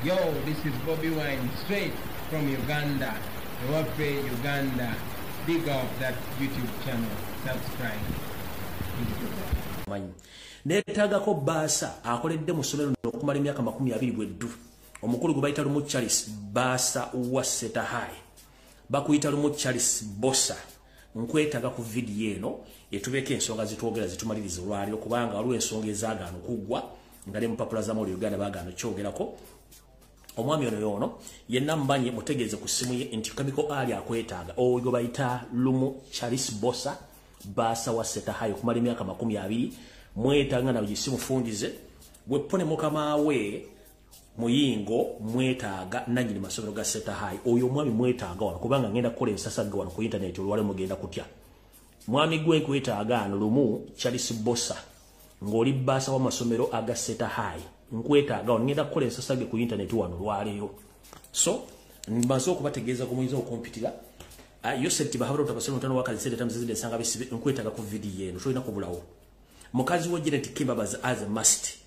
Yo, this is Bobby Wine, straight from Uganda. Ewaffe, Uganda. Big up that YouTube channel. Subscribe. Netagako Basa, akoledde mu ssomero okumala emyaka 20 bweddu. Omukulu gwe bayita Lumu Charles Basa wa Seta High. Bakuyita Lumu Charles Bossa. Nkwetaga ku video eno etubeka ensonga zitwogera zitumaliriza olwaliro kubanga waliwo ensonga ezaagaano kuggwa nga ne mupapula za mu Uganda baagaano kyogerako. Omwami ono yono yenna mbanye mutegeeze ku simu ye nti kamiko ali akwetaaga oyo bayita Lumu Charles Bossa Basa wa Seta High okumala emyaka 20 mwetanga na ujisimu fundize wepone mukama we muyingo mwetaaga nanyini masomero ga Seta High oyo mwami mwetaaga wano kubanga ngenda kukola ensasagga wano ku internet olwale mugenda kutya mwami gwe kwetaaga ano Lumu Charles Bossa ngoli Basa wa masomero aga Seta High nkwetaaga wano ngenda kukola ensasagga ku internet wano lwaleyo so mbazo okubategeeza ku mwizo okompitira Yosef bahabura utabasema mtano waka zisede tamzizide sanga bisi nkwetaaga ku video yeno so ina kubulawo mukazi wo Janet Kimbabaza as a must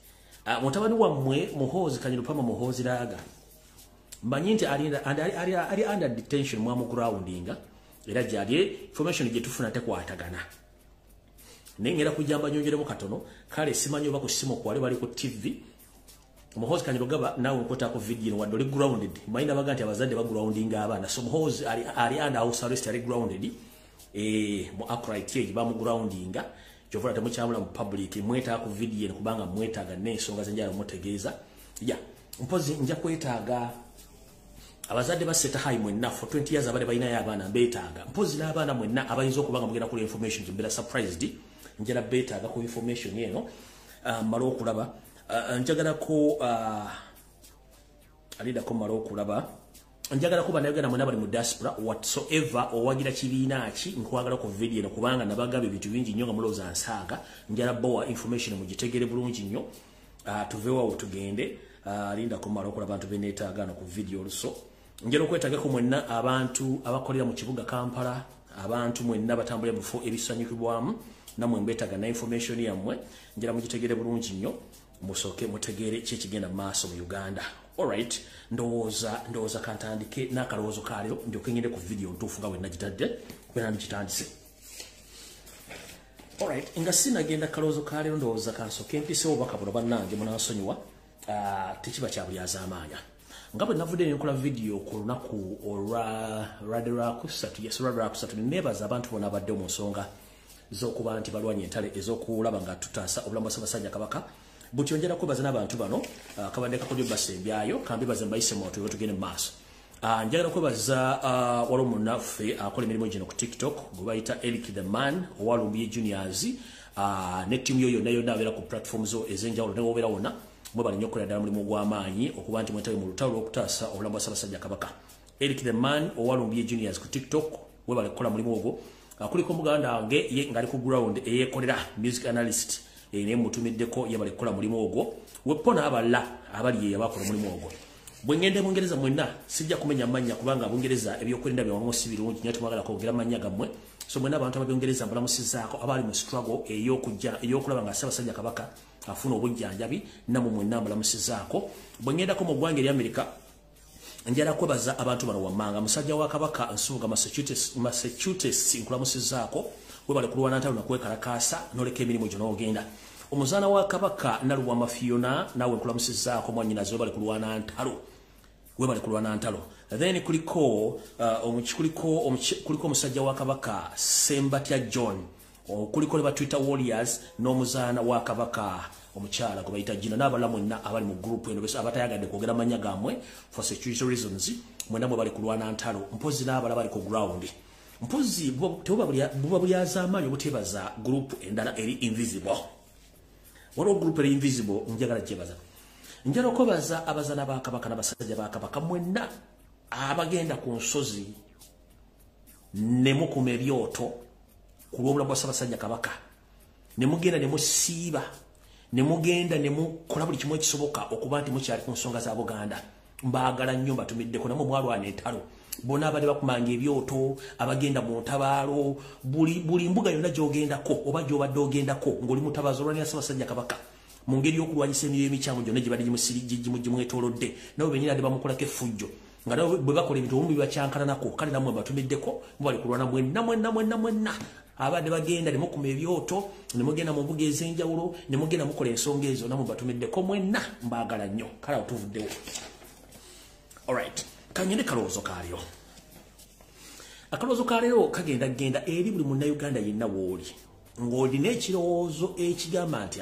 mutabani wa mwe muhozi kanyiru pama muhozi laga mbanyinti ali under detention mwa mu groundinga era jali information je tufuna te kwatagana nengera kujamba nyongere mu katono kale simanyo bako simo kwale bali ku TV muhozi kanyiru gaba nawe nkota ku video wa dole grounded maina baganti abazadde ba groundinga abana so muhozi ali under house arrest ali grounded mu upright ba mu groundinga Jovula temukyamula mu public mweta ku video kubanga mwetaaga n'ensonga zenjala mutegeeza ya mpozi nja kwetaaga abazadde ba Seta High mwenna for 20 years abale bayina y'abaana betaaga mpozi n'abaana mwenna abayinza okubanga mugenda kula information jimbera surprised njala betaaga ku information yeno malo okulaba njagala ko alida ko malo okulaba njagala kuba nayogera mwana bali mu diaspora whatsoever owagira kibiina ki nkwagala ku video eno kubanga nabagabe bintu bingi nnyo nga muloza nsaaga njala bowa information mugitegere bulungi nnyo tuvewa utugende linda kumala okulaba abantu benetaaga no ku video oluso njala okwetaaga ko mwenna abantu abakolera mu kibuga Kampala abantu mwenna batambulira mu fo ebisanyukibwamu namwe mbetaaga na information yammwe njala mugitegere bulungi nnyo musoke mutegere kigenda maaso mu Uganda. Alright, ndoza kantandike nakalowoozo kalero ndyoke ngende ku video ntuufu nga bwe nagitadde kwena ndikitandise. Alright, nga sinagenda kalowoozo kalero ndowooza kansoke mpisewo obubaka buno bannange munansonyiwa tekiba kya buli azaamaanya. Nga bwe navudde ne nkola video ku lunaku olwa Radirakusatu nebaza abantu bonna abadde mu nsonga z'okuba nti balwanya entale ez'okulaba nga tutaasa obulamu bwa Ssaabasajja Kabaka. Butyongera kwebaza n'abantu bano Kabade kakodyo basembyayo kambi bazembayise moto tugende maaso njagala kwebaza waliwo munnaffe akola emirimu gino ku TikTok gwe bayita Eric the Man owa Lumbuye Juniors ne ttiimu yo yonna yonna abeera ku platform zo ez'enjawulo ne wobeera wonna mwebale nnyo okukolera ddala mulimu gw'amaanyi okuba nti mwetabe mu lutalo lw'okutaasa obulamu bwa Ssaabasajja Kabaka. Eric the Man owa Lumbuye Juniors ku TikTok webale kukola mulimu ogwo kuliko muganda wange ye ngali ku ground eyeekolera music analyst ene mutumiddeko yabale kola mulimu ogwo wepona aballa abali yabakola mulimu ogwo bwengende Bungereza mwenna sijja kumenya manya kubanga Bungereza ebyokwenda byawamu si birungi nnyo tumagala kwogera manya gammwe so mwenna abantu ab'Ubungereza mbalamusizaako abali mu struggle eyokulaba nga Ssaabasajja Kabaka afuna obujjanjabi namwe mwenna mbalamusizaako bwengendako mu ggwanga eri America njala kwebaza abantu bano wammanga musajja wa Kabaka Nsubuga Massachusetts nkulamusizaako webale kulwana ntalo nakwekalakasa noleka emirimu gyo n'ogenda omuzaana wa Kabaka Naluwama Fiona nawe nkulamusizaako mwannyinaze webale kulwana ntalo then kuliko omusajja wa Kabaka Sembatya John kuliko ne ba Twitter Warriors n'omuzaana wa Kabaka omukyala gwe bayita Gina n'abalala mwenna abali mu group eno bese abatayagadde kwogera manya gammwe for security reasons mwenna mwe bali kulwana ntalo mpozi n'abalala bali ku ground mpozi buba buli azaamaanyi obutebaza group endala eri invisible waliwo group eri invisible njagala gyebaza njala okwebaza abazaana ba Kabaka n'abasajja ba Kabaka mwenna abagenda ku nsozi ne mukuma ebyoto ku lw'obulamu bwa Ssaabasajja Kabaka ne mugenda ne musiiba ne mugenda ne mukola buli kimu ekisoboka okuba nti mukyali ku nsonga za Buganda mbaagala nnyo mbatumiddeko namwe mwalwana entalo bona abadde bakumanga ebyoto abagenda mu ntabaalo buli mbuga yonna gy'ogendako oba gy'obadde ogendako ng'oli mutabaazi olwanira Ssaabasajja Kabaka mu ngeri y'okulwanyisa emyoyo emikyamu gyonna gye badde gimwetoolodde nabo bennyini ate bamukolako effujjo nga nabo bwe bakola ebintu obumu bibakyankalanako kale nammwe batumiddeko mubali kulwana mwenna abadde bagenda ne mukuma ebyoto ne mugenda mu mbuga ez'enjawulo ne mugenda mukola ensonga ezo nammwe batumiddeko mwenna mbaagala nnyo kale awo tuvuddewo. Alright, kanyende kalowoozo kaalyo. Akalowoozo kaalyo kagenda eri buli munnayuganda yenna w'oli ng'olina ekirowoozo ekigamba nti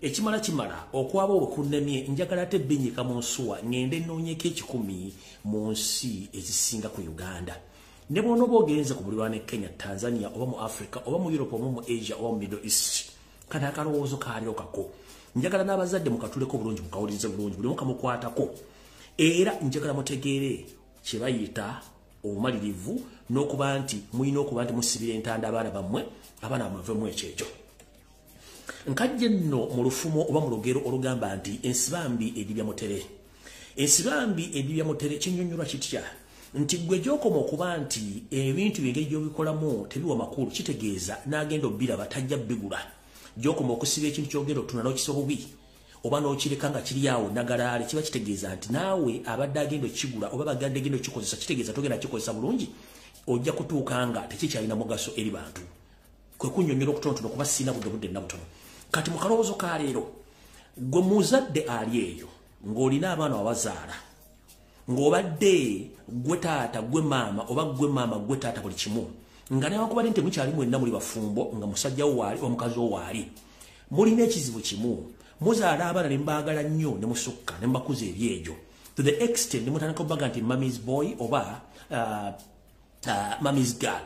ekimala okwaba obukunnemye njagala ate binnyika mu nsuwa ngende nnoonyeko 10 mu nsi ezisinga ku Uganda. Ne bw'onooba ogenze ku bulirwana e Kenya, Tanzania oba mu Africa oba mu Europe oba mu Asia oba mu Middle East, kati akalowoozo kaalyo kako njagala n'abazadde mukatuleko bulungi mukawulirize bulungi buli mukamukwatako era njagala mutegeere kye bayita obumalirivu n'okuba nti mulina okuba nti musibira entanda abaana bammwe abaana bamuvemu ekyekyo. Nkajje nno mu lufumo oba mu lugero olugamba nti ensibambi edibya mutere. Ensibambi edibya mutere kinnyonnyolwa kitya nti gwe gy'okoma okuba nti ebintu byengeri gy'obikolamu tebiwa makulu kitegeeza n'agenda obbiraba tajja bigula. Gy'okoma okusiba ekintu ky'ogenda otuna n'okisa obubi oba n'okireka nga kiri awo nagalaale kiba kitegeeza nti naawe abadde agenda okigula oba baganda egenda okikozesa kitegeeza togenda kikozesa bulungi ojja kutuuka nga tekikyalina mugaso eri bantu. Kwe kunnyonnyola okutonotono kuba sirina budde nabutono. Kati mu kalowoozo ka leero gwe muzadde ali eyo ng'olina abaana abazaala ng'obadde gwe taata gwe maama oba gwe maama gwe taata buli kimu nga newankubadde nti mukyali mwenna muli bafumbo nga musajjawo waali omukazi wo waali mulina ekizibu kimu muzaala abaana ne mbaagala nnyo ne musukka ne mbakuza ebyegyo to the extent ne mutandika okubaga nti mommy's boy oba mommy's girl.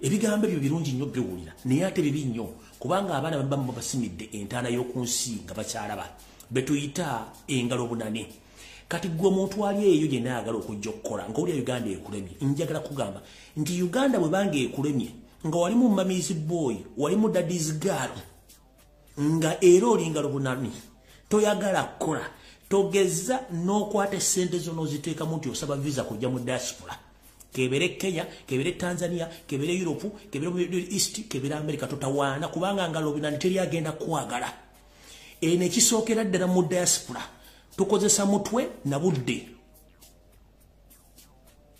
Ebigambo ebyo birungi nnyo biwulira naye ate bibi nnyo kubanga abaana babamu babasimidde entaana y'oku nsi nga bakyalaba betuyita engalo bunane. Kati gwe omuntu ali eyo gye naayagala okujja okukola ng'owulira Uganda ekulemye njagala kugamba nti Uganda bwe banga ekulemye nga wali mu mommy's boy wali mu daddy's girl nga era oli ngalo bunani toyagala kukola togeza n'okwata essente zo n'oziteekamu nti osaba visa kujja mu diaspora. Kebere Kenya, kebere Tanzania, kebere Europe, kebere Middle East, kebere America totawaana kubanga ngalo binani teri agenda kwagala. Ne kisookera ddala mu diaspora tukozesa mutwe na budde.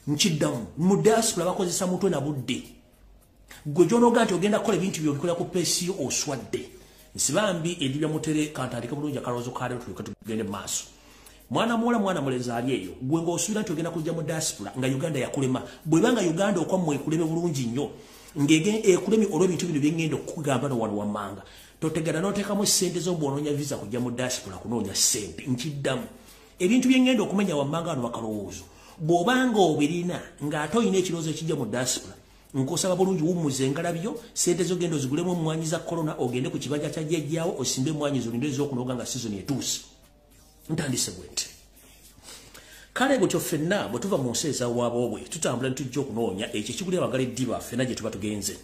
Nkiddamu mu diaspora bakozesa mutwe na budde. Gwe gy'onooga nti ogenda kukola ebintu by'obikola ku peesi yo oswadde. Nsibambi edibya mutere kantandika bulungi akalowoozo kaalero tulyoke tugende mu maaso. Mwana muwala mwana mulezi ali eyo gwe ng'osuubira nti ogenda kujja mu diaspora nga Uganda yakulema bwebanga Uganda okwammwe ekuleme bulungi nnyo ng'ekulemye olw'ebintu bino bye ngenda okugamba no wano wammanga totegana n'oteekamu ssente zo bw'onoonya visa kujja mu diaspora kunoonya ssente. Nkiddamu ebintu bye ngenda okumenya wammanga wano bakalowoozo bw'obanga obirina ng'ate olina ekirowoozo ekijja mu diaspora nkosaba bulungi wummuze engalabyo ssente zo genda ozigulemu emmwanyi za korona ogende ku kibanja kya jjajjaawo osimbe emmwanyi zo olinde ez'okunoga nga sizoni etuuse. Ntandise bwenti. Kale bwetyo ffenna bwe tuva mu nsi ezawaabwe tutambula ne tujja okunoonya ekyo ekigulira abagala eddiba ffenna gye tuba tugenze.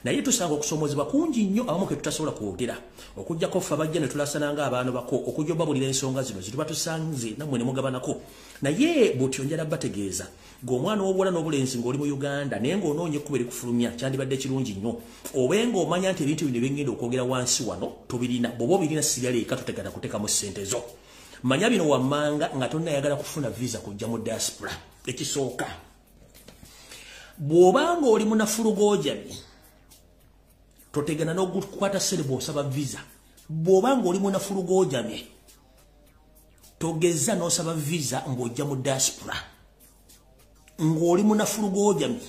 Naye tusanga okusoomozebwa kungi nnyo abamu ke tutasobola kwogera okuggyako ffe abajja ne tulasana ng'abaana bako okujja obabulira ensonga zino ze tuba tusanze nammwe ne mugabanako. Naye bw'otyo njala bategeeza ng'omwana w'obuwala n'obulenzi ng'oli mu Uganda naye ng'onoonya ekkubo erikufulumya kyandibadde kirungi nnyo obe ng'omanya nti ebintu bino bye ngenda okwogera wansi wano tobirina bw'oba obirina sigala eka totegana kuteekamu ssente zo. Manya bino wammanga nga tonnayagala kufuna visa kujja mu diaspora. Ekisooka bw'obanga oli munafulugojami totegana n'okukwata ssente bw'osaba visa. Bw'obanga oli munafulugojami togeza n'osaba visa ng'ojja mu diaspora. Ng'oli munafulugojami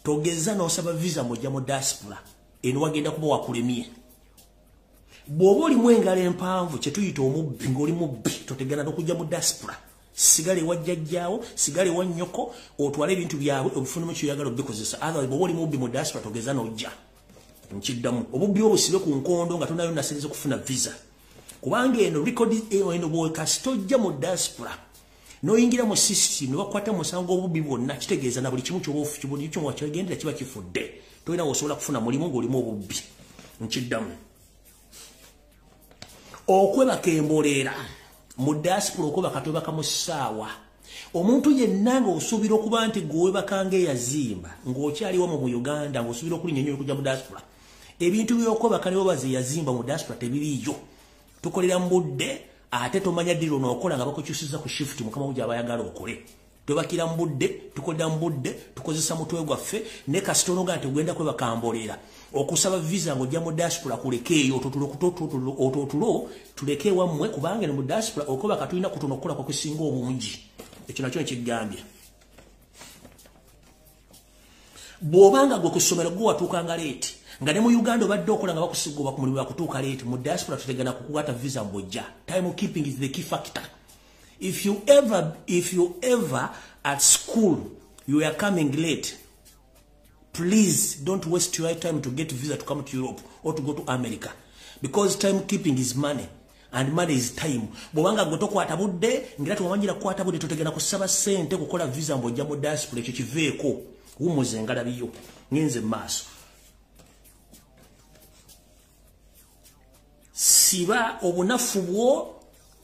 togeza n'osaba visa ng'ojja mu diaspora eno wagenda kuba wakulemye. Bw'oba olimu engalo empanvu kye tuyita omubbi ng'oli mubbi totegana n'okujja mu diaspora. Sigale wa jjajjaawo, sigale wa nnyoko otwale ebintu byabwe obifunemu kyoyagala obikozesa. Otherwise bw'oba oli mubbi mu diaspora togeza n'ojja. Nkiddamu obubbi obusibe ku nkondo nga tonayo nasinze kufuna visa. Kubanga eno record eno bw'okasi tojja mu diaspora n'oyingira mu system ne bakwata musango obubbi bwonna kitegeeza na buli kimu ky'oba kyagendera kiba kifudde. Tolina w'osobola kufuna mulimu ng'olimu obubbi. Nkiddamu okwebaka emboleera mu diaspora okwebaka twebaka mu ssaawa. Omuntu yenna ng'osuubira okuba nti gwe webaka ng'eyazimba ng'okyaliwo mu Uganda ng'osuubira okulinnya nnyo okujja mu diaspora ebintu byokoba kale obaze yazimba mu diaspora tebiriyo tukolera mbudde ate tomanya diro nokola nga bakukyusiza ku shift mukama ujja abayagala okole tobakira mbudde tukolera mbudde tukozesa mutwe gwaffe ne kasitono nga tugenda kwe bakambolera okusaba visa ngo jja mu diaspora kulekeeyo ototulo tuleke wamwe kubanga ne mu diaspora okoba katulina kutonokola kwa kusinga obungi ekyo nakyo nkigambye bwobanga gwe kusomera gwe watuukanga leeti nga ne mu Uganda obadde okola nga bakusigoba ku mulimu bakutuuka leeti mu diaspora tutegana kukwata visa mbojja. Time keeping is the key factor. If you ever at school you are coming late, please don't waste your time to get visa to come to Europe or to go to America, because time keeping is money and money is time. Bwanga gotokwata budde ngira tuwanyira kwata budde tutegana kusaba sente kukola visa mbojja mu diaspora ekyo kiveeko umuze ngala biyo ngenze maso. Siba obunafu bwo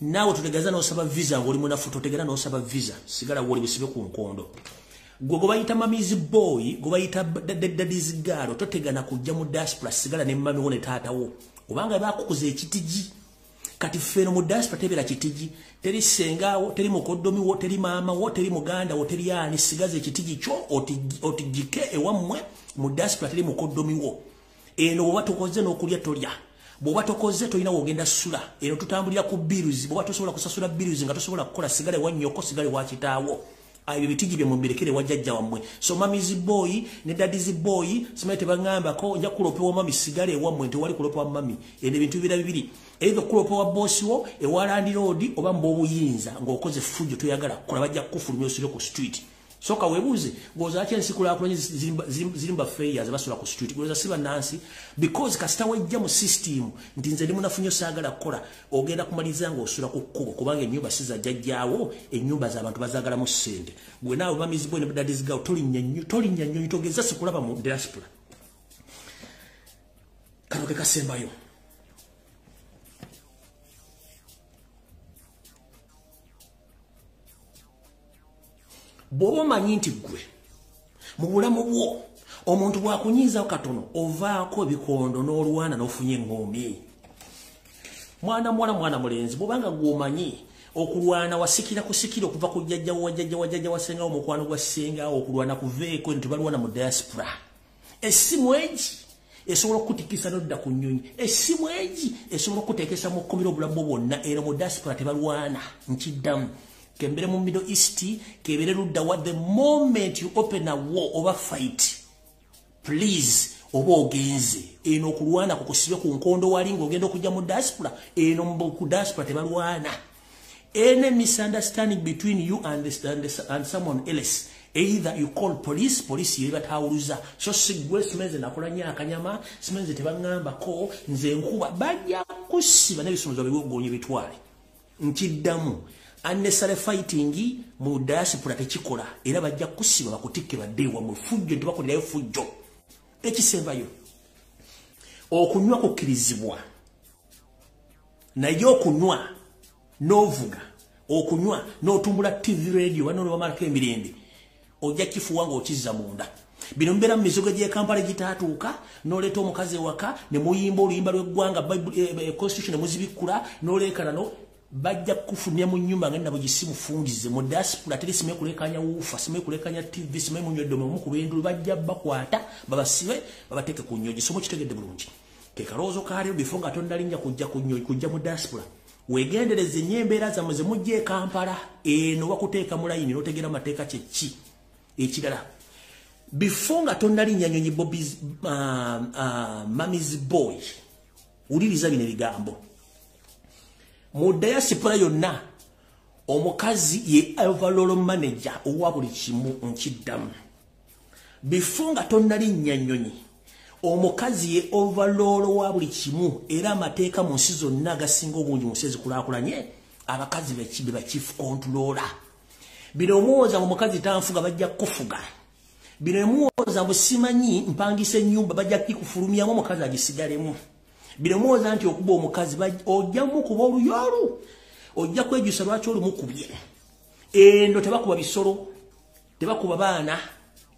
nawe tutegaza n'osaba visa ng'oli munafu totegana n'osaba visa sigala woli busibe ku nkondo. Gwe bayita mamizi boy gwe bayita daddies girl totegana kujja mu diaspora sigala ne mami wo ne taata wo kubanga bakukuza ekitigi kati feno mu diaspora tebera kitigi teri sengawo teri mukoddomi wo teri mama wo teri muganda wo teri ani sigaze ekitigi kyo otigike ewammwe mu diaspora teri mukoddomi wo eno watukoze n'okulya tolya bwoba tokoze toyina wogenda sula eno tutambulira ku biruzi bwoba tosobola kusasula biruzi nga tosobola kukola sigale wa nnyoko sigale wa kitaawo ayo bitigi bye mumberekere wajjajja wammwe so mamizi boy ne daddies boy simaye tebangamba ko nja kulopewa mami sigale wammwe nti wali kulopewa mami ene bintu bibiri either kulopewa boss wo ewalandi road oba mbobuyinza ng'okoze fujjo toyagala kola bajja kufulumya osire ku street. Soka webuze goza acha nsikula kulanye zirimba failures basula ku street goza siba nansi because kasita wajja mu system ndinze limu nafunyo sagala kola ogenda kumaliza ngo osula ku kubo kubanga enyumba siza jajjawo enyumba za abantu bazagala mu sente gwe nawe mamizi boy ne daddies girl tolinya nnyo togeza sikulaba mu diaspora kanoke kasembayo. Bobo manyi nti gwe mu bulamu bwo omuntu bwakunyiza katono ovaako ebikondo n'olwana n'ofunye engombe mwana mulenzi bobanga gwomanyi okulwana wasikira kusikira okuva ku jjajja wasengawo mukwano gwa sengawo okulwana kuveeko nti balwana mu diaspora essimu egi esobola okukutikisa n'odda ku nnyonyi essimu egi esobola okukuteekesa mu kkomera obulamu bwonna era mu diaspora tebalwana nkiddamu kembere mu Middle East kebere ludda what the moment you open a war over fight please oba ogenze eno okulwana kukusibe ku nkondo walinga ogenda okujja mu diaspora eno mu diaspora tebalwana any misunderstanding between you and someone else either you call police yebatawuluza so sigwe simeze nakulanya akanyama simeze tebangamba ko nze nkuba bajja kusiba n'ebisumuluzo bigonye bitwale nkiddamu unnecessary fighting mu diaspora tekikola era bajja kusiba bakutikke baddewa mu fujjo ntibakolerayo fujjo ekisembayo okunywa kukkirizibwa naye okunywa n'ovuga okunywa n'otumbula TV radio wano bamalako emirembe ojja kifuwa ng'okizza munda bino mbeera mu mizigo gye Kampala gitaatuuka n'oleeta omukazi ewaka ne muyimba oluyimba lw'eggwanga constitution ne muzibikkula n'oleekana bajja kufumya mu nyumba nga nabo gisimu fungize mu diaspora teri sime kulekanya ufa sime kulekanya TV sime munywedo mu kubendulu bajja bakwata babasibe babateke ku nyoji somo kitegedde bulungi ke karozo kali bifunga tondalinnya kujja ku nyoji kujja mu diaspora wegendereze nyembeera za muze mujje Kampala eno bakuteeka mu line notegera mateeka kyeki ekirala bifunga tondalinnya nyonyi Bobby's mami's boy uliriza bine bigambo mu diaspora yonna omukazi ye overall manager owa buli kimu nkiddamu bifunga tonnali nnyanyonyi omukazi ye overall wa buli kimu era amateeka mu nsi zonna agasinga obungi mu nsi ezikulakulanye abakazi bekibe ba chief controller bino muwoza mu mukazi tanfuga bajja kufuga bino muwoza busimanyi mpangise nyumba bajja kikufulumyamu omukazi agisigalemu bino muwoza nti okuba omukazi ojja mukuba oluyolu ojja kwejusa lwaki olumukubye endo tebakuba bisolo tebakuba baana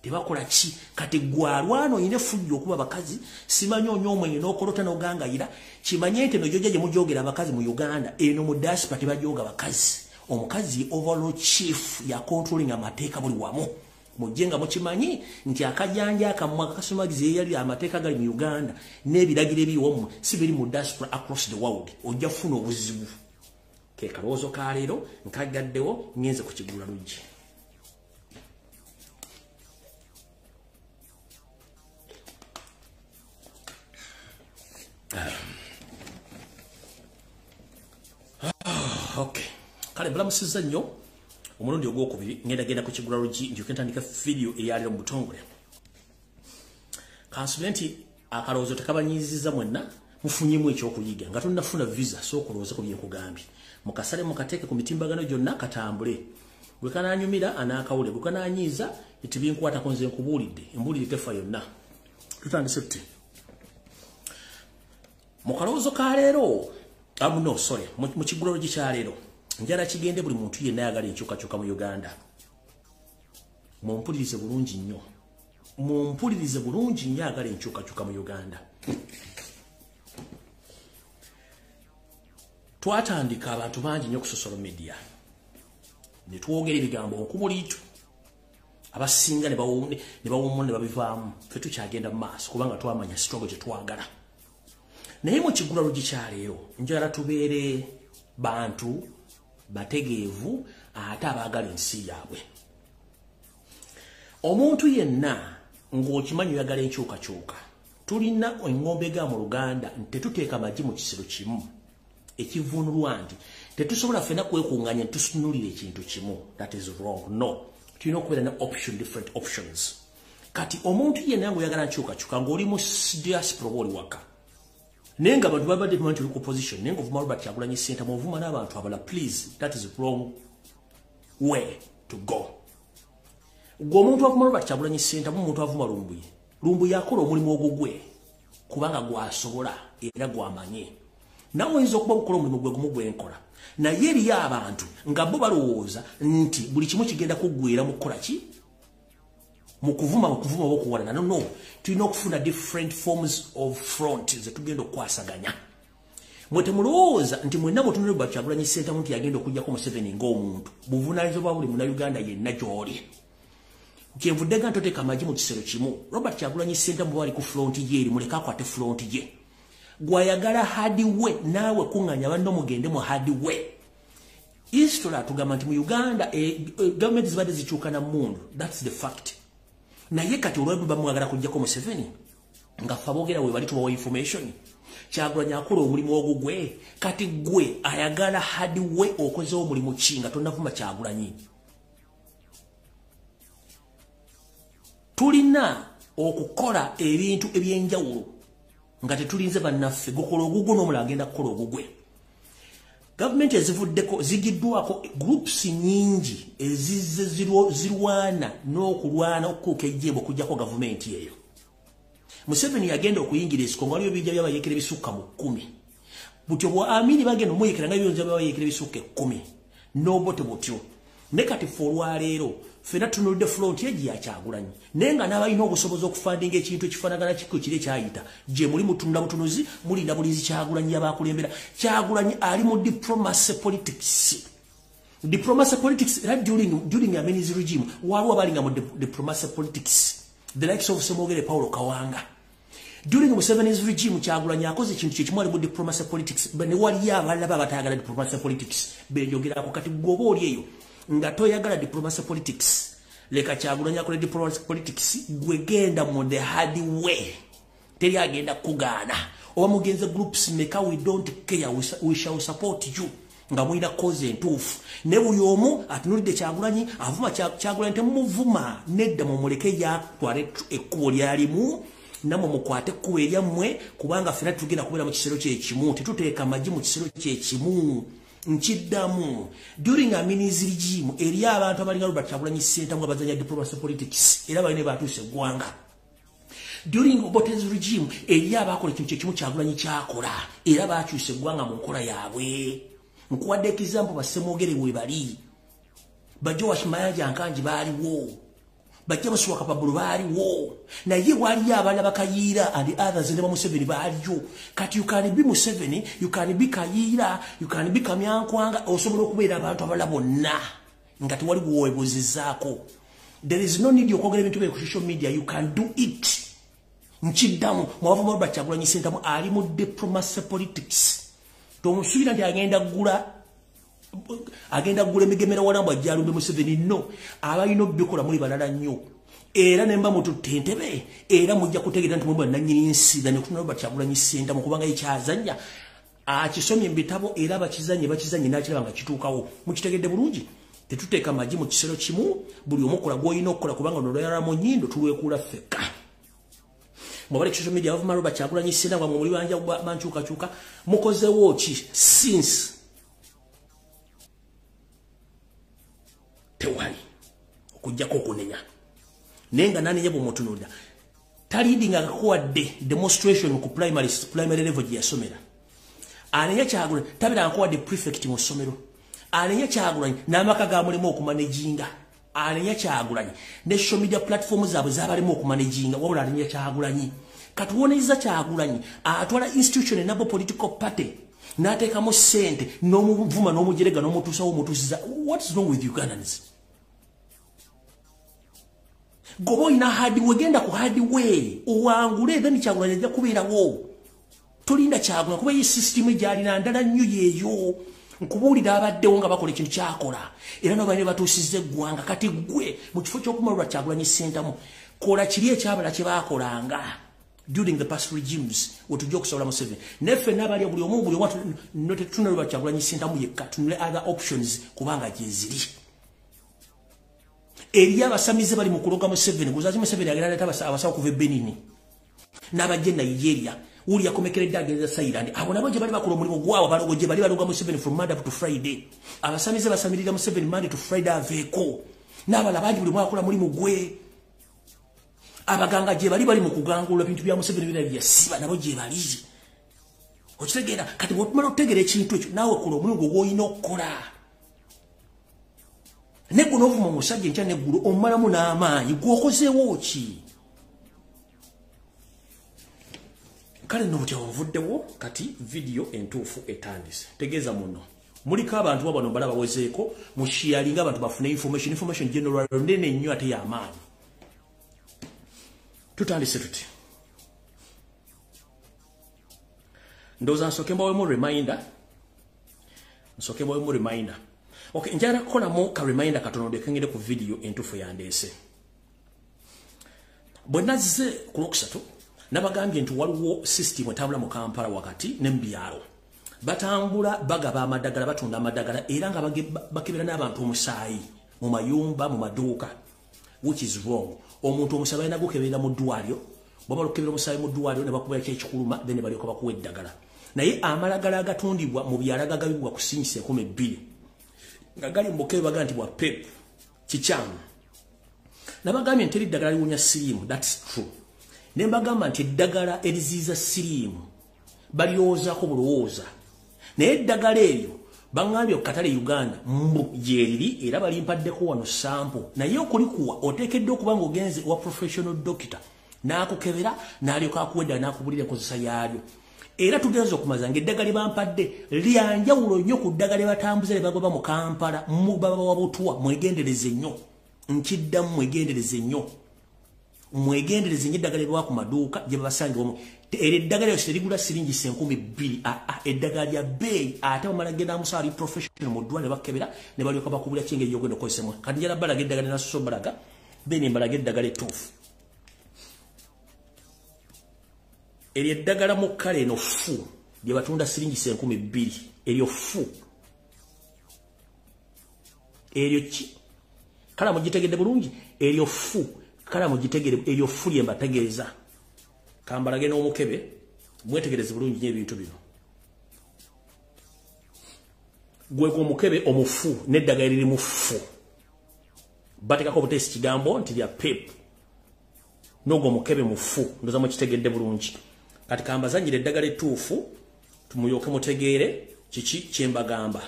tebakola ki kati gwalwano ine fujjo okuba bakazi simanyi onyomwe n'okolota n'ogangayira kimanye nti no jojja gye mujogera abakazi mu Uganda eno mu diaspora tebajoga bakazi omukazi overall chief ya controlling amateeka buli wamu mujenga mukimanyi nti akajanja akamwa kasumagize yali amateeka gali mu Uganda n'ebiragiro ebiwomu si biri mu diaspora across the world ojja funa obuzibu ke kaloozo ka leero nkagaddewo ngenze ku kigula lujje okay kale balamusiza nnyo omulundi ogwokubiri ngenda ku kigula lujje njuke ntandika video eyaliro mu butongole kansubira nti akaloozo tekabanyiziza mwenna mufunyemu ekyokuyiga nga tonnafuna visa sookulooza ku byekugambye mukasale mukateeke ku mitimbagano gyonna katambule gwe kananyumira anaakawule gwe kananyiiza etibinkwatako nze nkubuulidde embuulire tefa yonna tutandise tuti mu kaloozo ka leero mu kigulalo kyaleero njala kigende buli muntu yenna ayagala enkyukakyuka mu Uganda mumpulirize bulungi nnyo ayagala enkyukakyuka mu Uganda twatandika abantu bangi nnyo ku social media ne twogera ebigambo okubuliitu abasinga ne bawummula ne babivaamu ffe tukyagenda mu maaso kubanga twamanya struggle gye twagala naye mu kigulalo kyaleero njala tubeere bantu bategeevu ate abaagala ensi yaabwe omuntu yenna ng'okimanyi oyagala enkyukakyuka tulina engombe ga mu Luganda tetuteeka magi mu kisero kimu ekivunulwa nti tetusobola ffenna kwekunganya tusunulira ekintu kimu that is wrong no tulina okubeera ne different options kati omuntu yenna ng'oyagala nkyukakyuka ng'oli mu diaspora oba oli waka naye nga abantu babadde tumanyi tuli ku position naye ng'ovuma Robert Kyagulanyi Ssentamu ovuma n'abantu abala please that is wrong way to go gwe omuntu avuma Robert Kyagulanyi Ssentamu omuntu avuma Lumbuye akola omulimu ogugwe kubanga gwasobola era gwamanye nawe oyinza okuba bukola omulimu gwe gumu gwenkola naye eriyo abantu nga bo balowooza nti buli kimu kigenda kuggwera mu kukola ki mu kuvuma okuwalana no tulina okufuna different forms of front zetugenda okukwasaganya mwe temulowooza nti mwenna mutunule Robert Kyagulanyi Ssentamu nti yagenda okugjako Museveni ng'omuntu buvunaanyizibwa buli munnayuganda yenna gy'oli kyenvudde ga ntoteeka amagi mu kisero kimu Robert Kyagulanyi Ssentamu bwali ku front ye eri muleke akwate front ye gwayagala hard way naawe kuŋŋanya banno mugende mu hard way history atugamba nti mu Uganda gavumenti zibadde zikyuka na mmundu that's the fact naye kati olwebwe bamwagala kujjako Museveni nga ffe aboogera we bali tubawa information Kyagulanyi akola omulimu ogugwe kati gwe ayagala hard way okozewo omulimu ki nga tonnavuma Kyagulanyi tulina okukola ebintu ebyenjawulo nga tetulinze bannaffe gukola ogugwe n'omulala agenda kukola ogugwe gavumenti ezivuddeko zigiddwako groups nyingi ezizze zirwana n'okulwana okukuuka ejjembo okujjako gavumenti eyo Museveni yagenda okuyingira esiko nga waliwo ebijja by'abayeekera ebisukka mu 10 butyo bwa amini bagenda omuyekera nga byonza by'abayeekera ebisukka 10 n'obote butyo ne kati ffe olwaleero ffenna tunulidde front egi ya Kyagulanyi naye nga n'abalina obusobozi okufandinga ekintu ekifaanagana kiko kiri kyayita gye muli mutunula butunuzi mulinda bulizi Kyagulanyi yabaakulembera Kyagulanyi ali mu diplomacy politics era during Amini's regime waliwo abalinga mu diplomacy politics the likes of Semogere Paulo Kawanga during Museveni's regime Kyagulanyi akoze ekintu kyekimu ali mu diplomacy politics ne waliyo abalala batayagala diplomacy politics benjogerako kati gwoba oli eyo nga toyagala diplomacy politics leka Kyagulanyi akole diplomacy politics gwegenda mu the hard way teri agenda kugaana oba mugenze groups meka we don't care we shall support you nga mwina koze entuufu ne buli omu atunulidde Kyagulanyi avuma Kyagulanyi temumuvuma nedda mumuleke yatwale ekkubo lyalimu namwe mukwate ekkubo eryammwe kubanga ffenna tugenda kubeera mu kisero kyekimu tetuteeka amagi mu kisero kyekimu nkiddamu during Amini's regime eri abantu abalinga Robert Kyagulanyi Ssentamu abazanya diplomacy politics era balina batuuse eggwanga during Obote's regime eri abakola ekintu kyekimu Kyagulanyi kyakola era bakyuse eggwanga mu nkola yaabwe nkuwadde example basemogere we bali Bajowash Mayanja Nkanji baaliwo bajja baswa kapabulu baaliwo naye waliyo abaana bakayiira and others ne ba Museveni baaliyo kati you can be Museveni you can be Kayiira you can be Kamyankwanga osobola okubeera abantu abala bonna ngati wali wowebuzizaako. There is no need yokwogera ebintu bye ku social media. You can do it. Nchiddamu mwavuma Kyagulanyi Ssentamu ali mu diplomacy politics. Tomusuubira nti agenda gula emigemera walamba ajja alumbe Museveni. No, abalina obbikola muli balala nnyo. Era nemba mututte entebe era mujja kutegeera nti mwe nannyini nsi ne kutunula Kyagulanyi Ssentamu kubanga ekyazanya akisomye mu bitabo era bakizanye n'akiraba nga kituukawo. Mukitegedde bulungi. Tetuteeka amagi mu kisero kimu buli omukola gw'olina okukola kubanga noloyala mu nnyindo tulwekula ffeka. Mwabale social media bavuma Robert Kyagulanyi Ssentamu mu mulibanja bankyukakyuka mukozewo ki since tewali okujjako okunenya naye nga nanenya bw'omutunuulira taliidinga akakuwadde demonstration ku primary level gye yasomera. Anenya Kyagulanyi tabeera nkuwadde prefect mu ssomero. Anenya Kyagulanyi n'amaka gamulimu okumanejinga. Anenya Kyagulanyi ne social media platforms zaabwe zabalimu okumanejinga wabula anenya Kyagulanyi. Katuwoneza Kyagulanyi atwala institution enabo political party n'ateekamu ssente n'omuvuma n'omujerega n'omutuusawo omutuusiza. What is wrong with Ugandans? Goba olina hardware genda ku hardware owangule then Kyagulanyi ajja kubeerawo. Tolinda Kyagulanyi kuba ye system gyalina ndala nnyo yeeyo. Nkubuulira abaddewo nga bakola ekintu kyakola era n'abaana batuusizza eggwanga kati gwe mu kifo ky'okumalwa Kyagulanyi Ssentamu kola kiri ekyabala kye baakolanga during the past regimes otujja okusobola Museveni neffe n'abali buli omu tetunalwa Kyagulanyi Ssentamu yekka tunule other options kubanga gyeziri. Eri abasamize bali mu kuloga Museveni guzazi Museveni agenda leeta abasawo kuva e Benin n'abajja e Nigeria uli yakomekeredde agenda Thailand abo nabo gye bali bakola omulimu gwabwe balogo gye bali baloga Museveni from Monday to Friday. Abasamize basamirira Museveni Monday to Friday aveeko n'abala bangi buli mwakola mulimu gwe. Abaganga gye bali mu kugangula bintu bya Museveni bina byasiba nabo gye bali. Okitegeera kati bw'otumala okutegeera ekintu ekyo naawe kola omulimu gw'olina okukola. Ne guno ovuma omusajja enkya neggulu omumalamu n'amaanyi gw'okozeewo ki? Kale nno butya onvuddewo kati video entuufu etandise. Tegeeza muno. Muliko abantu bano bala bawezeeko mu sharing abantu bafune information general nene nnyo ate y'amaanyi. Tutandise tuti. Ndowooza nsooke mbawemu reminder. Okay, njagala kukolamu ka reminder katono dekengere ku video entuufu yandeese. Bwe nazze ku Lwokusatu nabagambye nti waliwo system etambula mu Kampala wakati n'embyalo. Batambula bagaba amadagala batunda amadagala era nga bakebera n'abantu omusaayi mu mayumba mu maduuka, which is wrong. Omuntu omusaayi balina gukeberera mu ddwaliro bw'amala okukebera omusaayi mu ddwaliro ne bakubira ekikuluma then balyoka bakuwa eddagala. Naye amalagala agatundibwa mu byalo agagabibwa ku sinyisa 12,000 nga gali mu bukebe baga nti bwa pep kikyamu. Nabagambye nti eddagala liwonya siriimu. That's true. Nembagamba nti eddagala eriziiza siriimu balyoozaako bulowooza. Naye eddagala eryo baŋŋambye okukatale Uganda gyeriri era balimpaddeko wano sample. Naye okulikuwa oteekeddwa okuba ng'ogenze wa professional doctor n'akukebera n'alyoka akuwa eddagala n'akubulira enkozesa yaalyo. Era tugenze okumaza ng'eddagala bampadde lyanjawulo nnyo ku ddagala batambuza ne bagoba mu Kampala baba wabutwa. Mwegendereze nnyo. Nkiddamu mwegendereze nnyo. Mwegendereze nnyo eddagala lwa ku maduuka gye babasangira omu. Era eddagala lyose ligula siringi 2,000. Eddagala lya bbeeyi ate bamala genda amusaali professional mu ddwaliro bakebera ne balyoka bakubulira kyengeri gy'ogenda okukozesemu. Kati njala balaga eddagala nasoso balaga bene mbalaga eddagala ettuufu. Eryo eddagala mu kkala eno fu lye batunda siringi 2,000. Eryo fu. Eryo ki? Kala mugitegedde bulungi. Eryo fu. Kala mugitegere eryo fu lye mbategeeza. Kambalage n'omukebe mwetegereze bulungi nnyo ebintu bino. Gwe omukebe omufu n'eddagala liri mu fu. Batekako obutesi kigambo nti lya pep. N'ogwo omukebe mufu ndoza mukitegedde bulungi. Kati kambazanyire eddagala ettuufu tumulyoke mutegeere kiki kyembagamba.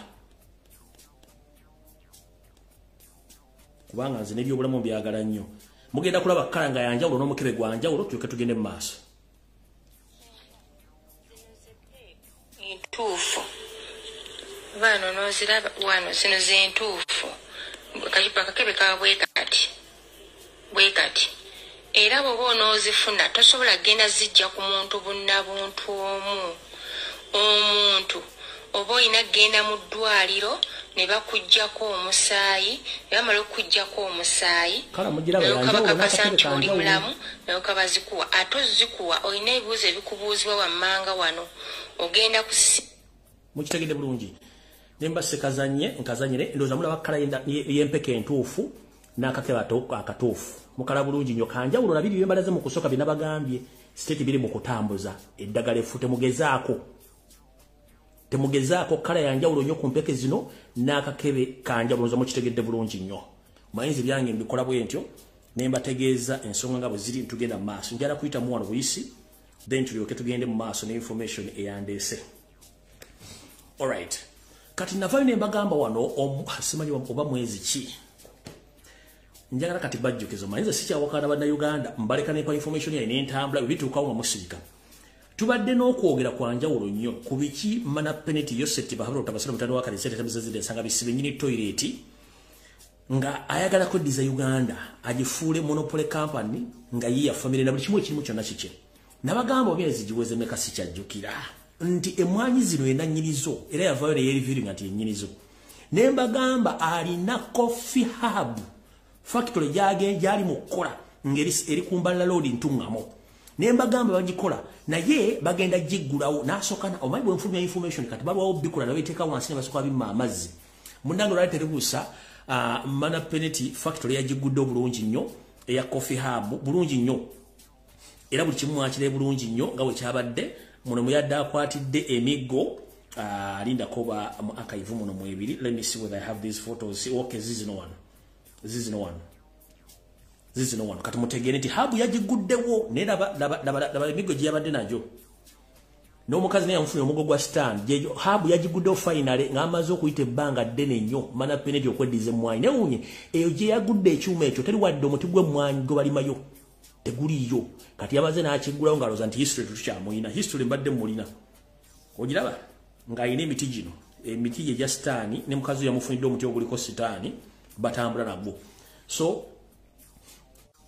Kubanga nze n'ebyobulamu byagala nnyo. mugenda kulaba kala nga yanjawulo n'omukebe gwa njawulo tuke tugende mu maaso. Entuufu bano noziraba wano zino zentuufu kajipa kakebe kawa bwe kati era bw'oba onoozifuna tosobola genda zijja ku muntu bunnabuntu omuntu oba olina genda mu ddwaliro ne bakuggyako omusaayi bamala okuggyako omusaayi kabakakasa oli mulamu nayo kabazikuwa ate ozikuwa olina ebibuuzo ebikubuuzibwa wammanga wano ogenda mukitegedde bulungi nemba sekazanye nkazanyire ndoza mulaba kala yempeke entuufu n'akakeba akatuufu mukala bulungi nnyo kanjawulo nabiri byembalaze mu kusoka binabagambye state biri mu kutambuza eddagala effu temugezaako kala yanjawulo nnyo ku mpeke zino n'akakebe kanjawulo nza mukitegedde bulungi nnyo mayinzi byange mbikola bwe ntyo nembategeeza ensonga nga bwe ziri tugenda mu maaso njala kuyita mu wano buyisi then tulyoke tugende mu maaso ne information eyandeese. Alright, kati navayo nembagamba wano simanyi oba mwezi ki njagala kati bajjukizo mayinza sikyawakana bannayuganda mbaleka nempa information yayi nentambula bituukawo nga musirika tubadde n'okwogera kwa njawulo nnyo ku biki mana penalty yoseti bahabula otabasira mutano wa kalisete tamizazide ensanga bisibe nyini toilet nga ayagala kodiza Uganda agifuule monopoly company nga yiya family na buli kimu ekirimu kyonna kike nabagamba obyezi giweze meka sikyajjukira nti emwanyi zino enanyirizo era yavayo ne yeriviri nga nti nembagamba alina coffee hub factory gyali mu kukola ngeri eri kumbala load ntungamo nembagamba bagikola naye bagenda jiggulawo nasokana omanyi bwe nfulumya information kati balwawo bikula nawe teeka wansi ne basoka bimma amazzi munango lwali terebuusa mana penalty factory yagigudde obulungi nnyo eya coffee hub bulungi nnyo era buli kimu akire bulungi nnyo nga bwe kyabadde muno muyadde akwatidde emiggo linda koba mu archive muno mu ebiri. Let me see whether I have these photos. Okay, this is no one kati mutegere nti habu yagiguddewo ne laba emiggo gye yabadde najo n'omukazi naye amufuna omugo gwa stand habu yagiguddewo finally ng'amaze okuyita ebbanga ddene nnyo mana penalty okweddiza emmwanyi newunye eyo gye yagudde ekyuma ekyo teri wadde omuti gw'emmwanyi gwe balimayo teguliyo kati yamaze n'akiggulawo ng'alowooza nti history tukyamuyina history mbadde mulina ogiraba ng'ayina emiti gino emiti gye gya sitaani ne mukazi yamufunidde omuti oguliko sitaani batambula nagwo so